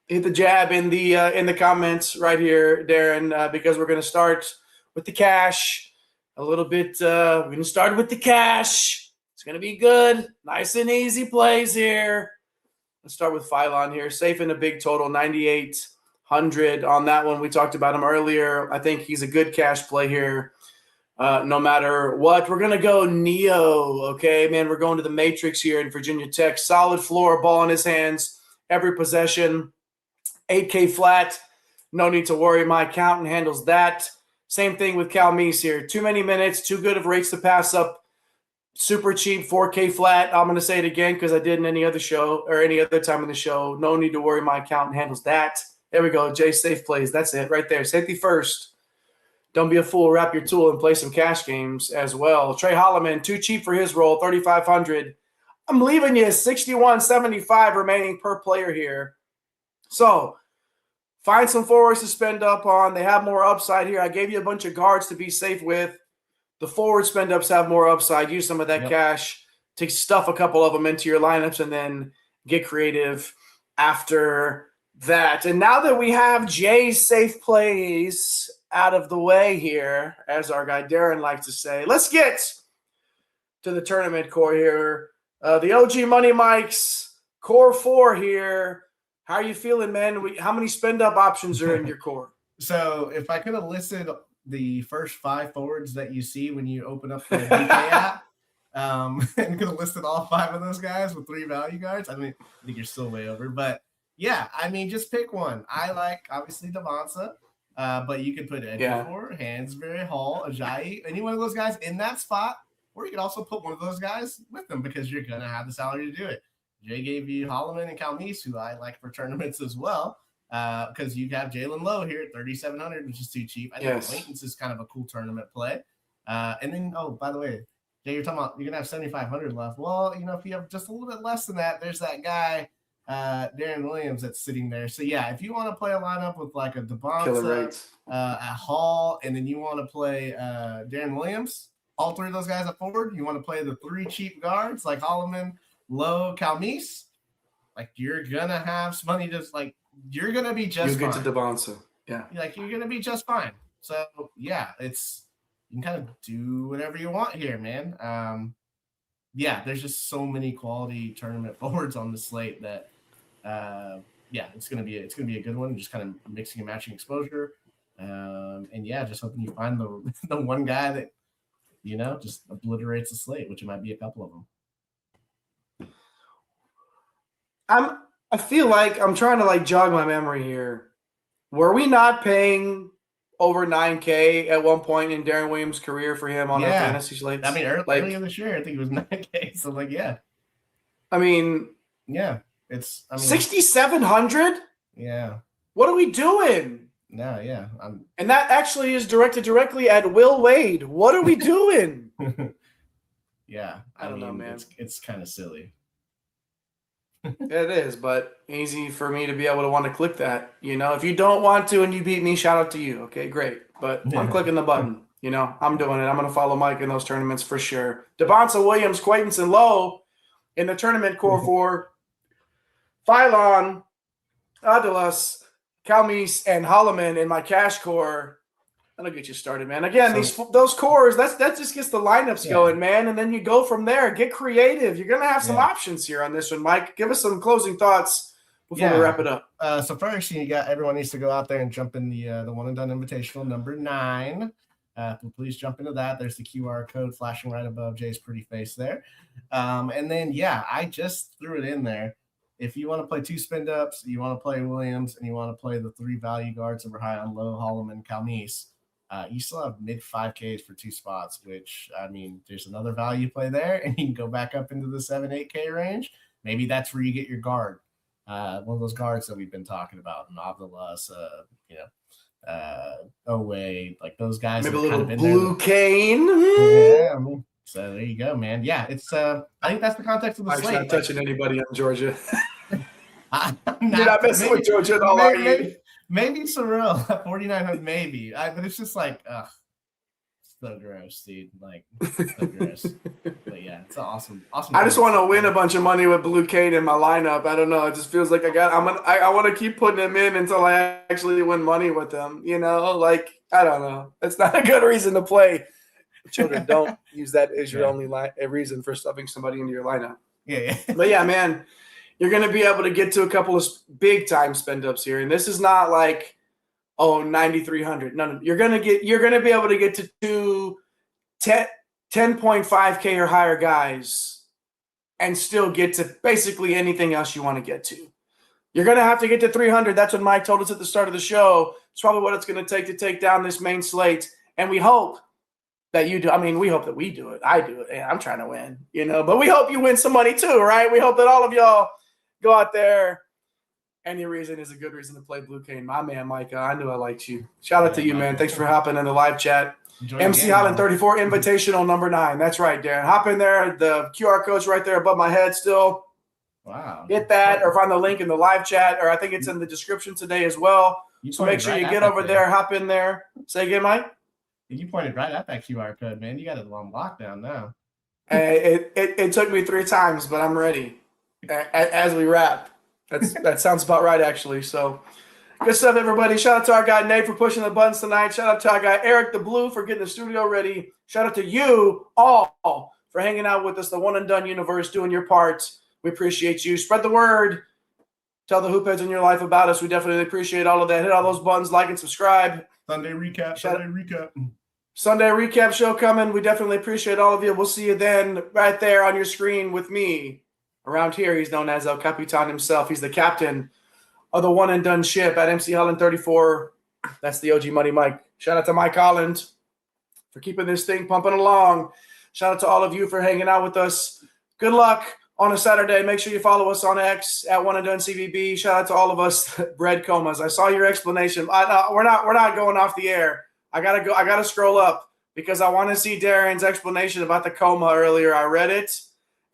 hit the jab in the comments right here, Darren, because we're going to start with the cash a little bit. We're going to start with the cash. It's going to be good. Nice and easy plays here. Let's start with Phylon here. Safe in a big total, 9,800 on that one. We talked about him earlier. I think he's a good cash play here. No matter what, we're going to go Neo. Okay, man, we're going to the Matrix here in Virginia Tech. Solid floor, ball in his hands, every possession. 8K flat, no need to worry. My accountant handles that. Same thing with Cal Meese here. Too many minutes, too good of rates to pass up. Super cheap, 4K flat. I'm going to say it again because I did in any other show or any other time in the show. No need to worry. My accountant handles that. There we go. Jay safe plays. That's it right there. Safety first. Don't be a fool. Wrap your tool and play some cash games as well. Trey Holloman, too cheap for his role, 3,500. I'm leaving you 61.75 remaining per player here. So find some forwards to spend up on. They have more upside here. I gave you a bunch of guards to be safe with. The forward spend ups have more upside. Use some of that cash to stuff a couple of them into your lineups and then get creative after that. And now that we have Jay's safe plays out of the way here, as our guy Darren likes to say, let's get to the tournament core here. The OG Money Mike's core 4 here. How are you feeling, man? How many spend-up options are in your core? So if I could have listed the first 5 forwards that you see when you open up the DK app, and could have listed all 5 of those guys with 3 value guards, I think you're still way over. But, yeah, just pick one. I like, obviously, Devonsa, but you could put Ejiofor, Hansberry, Hall, Ajayi, any one of those guys in that spot, or you could also put one of those guys with them because you're going to have the salary to do it. Jay gave you Holloman and Calmise, who I like for tournaments as well, because you have Jalen Lowe here at 3,700, which is too cheap. I think Acquaintance is kind of a cool tournament play. And then, by the way, Jay, you're talking about you're going to have 7,500 left. Well, if you have just a little bit less than that, there's that guy, Darren Williams, that's sitting there. So, yeah, if you want to play a lineup with like a Devonsa, a Hall, and then you want to play Darren Williams, all 3 of those guys at forward, you want to play the 3 cheap guards like Holloman, Lowe, Calmise, like you're gonna have some money. You're gonna be just fine. You get to Devonsa, you're gonna be just fine. So yeah, you can kind of do whatever you want here, man. There's just so many quality tournament forwards on the slate that it's gonna be a good one. Just kind of mixing and matching exposure, just hoping you find the one guy that just obliterates the slate, which it might be a couple of them. I feel like I'm trying to jog my memory here. Were we not paying over $9K at one point in Darren Williams' career for him on our fantasy slates? Earlier this year, I think it was $9K. So it's 6,700. Yeah. What are we doing? No, yeah. And that actually is directed directly at Will Wade. What are we doing? Yeah, I don't know, man. It's kind of silly. It is, but easy for me to be able to want to click that. If you don't want to and you beat me, shout out to you. Okay, great. But I'm clicking the button. I'm doing it. I'm going to follow Mike in those tournaments for sure. Devonsa, Williams, Quaintance, and Lowe in the tournament core 4. Phylon, Adelas, Calmise, and Holloman in my cash core. That'll get you started, man. Again, those cores, that just gets the lineups going, man. And then you go from there. Get creative. You're going to have some options here on this one, Mike. Give us some closing thoughts before we wrap it up. So first, everyone needs to go out there and jump in the One and Done Invitational number 9. Please jump into that. There's the QR code flashing right above Jay's pretty face there. And then, I just threw it in there. If you want to play 2 spend ups, you want to play Williams, and you want to play the 3 value guards that were high on Lowe, Holloman, Calmise, you still have mid 5Ks for 2 spots, which, there's another value play there, and you can go back up into the 7-8K range. Maybe that's where you get your guard. One of those guards that we've been talking about, Novelas, Owe, like those guys. Maybe a little Blue Cane. Yeah, so there you go, man. Yeah, it's I think that's the context of the slate. I'm not touching anybody on Georgia. You're not messing with Georgia at all, are you? Maybe Sorrell at 4,900, maybe. But it's just so gross, dude. So gross. But yeah, it's awesome. I just want to win a bunch of money with Blue Cane in my lineup. I don't know. It just feels like I want to keep putting him in until I actually win money with him. I don't know. It's not a good reason to play. Children, don't use that as your only reason for stuffing somebody into your lineup. Yeah. But yeah, man. You're going to be able to get to a couple of big-time spend-ups here. And this is not 9,300. No. You're going to be able to get to 10.5K or higher guys and still get to basically anything else you want to get to. You're going to have to get to 300. That's what Mike told us at the start of the show. It's probably what it's going to take down this main slate. And we hope that you do. We hope that we do it. I do it. Yeah, I'm trying to win, but we hope you win some money too, right? We hope that all of y'all go out there Any reason is a good reason to play Blue Cane. My man, Micah, I knew I liked you. Shout out to you, man. Thanks for hopping in the live chat. MC Holland 34, Invitational number 9. That's right, Darren. Hop in there. The QR code's right there above my head still. Wow. Hit that or find the link in the live chat, or I think it's in the description today as well. So make sure you get over there, hop in there. Say again, Mike? You pointed right at that QR code, man. You got it on lockdown now. It took me 3 times, but I'm ready as we wrap. That sounds about right, actually. So good stuff, everybody. Shout out to our guy Nate for pushing the buttons tonight. Shout out to our guy Eric the Blue for getting the studio ready. Shout out to you all for hanging out with us, the One and Done universe, doing your part. We appreciate you. Spread the word. Tell the hoopheads in your life about us. We definitely appreciate all of that. Hit all those buttons, like and subscribe. Sunday recap. Sunday recap show coming. We definitely appreciate all of you. We'll see you then right there on your screen with me. Around here, he's known as El Capitan himself. He's the captain of the One and Done ship at MC Holland 34. That's the OG Money Mike. Shout out to Mike Holland for keeping this thing pumping along. Shout out to all of you for hanging out with us. Good luck on a Saturday. Make sure you follow us on X at One and Done CBB. Shout out to all of us bread comas. I saw your explanation. We're not going off the air. I gotta scroll up because I want to see Darren's explanation about the coma earlier. I read it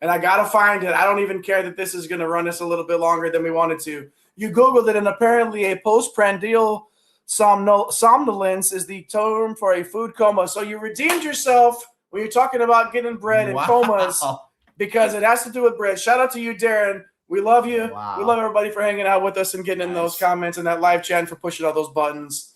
and I gotta find it. I don't even care that this is gonna run us a little bit longer than we wanted to. You Googled it, and apparently a postprandial somnolence is the term for a food coma. So you redeemed yourself when you're talking about getting bread and comas. Because it has to do with bread. Shout out to you, Darren. We love you. Wow. We love everybody for hanging out with us and getting in those comments and that live chat and for pushing all those buttons.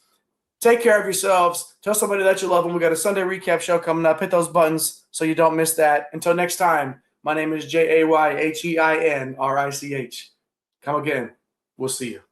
Take care of yourselves. Tell somebody that you love them. We got a Sunday recap show coming up. Hit those buttons so you don't miss that. Until next time, my name is JAYHEINRICH. Come again. We'll see you.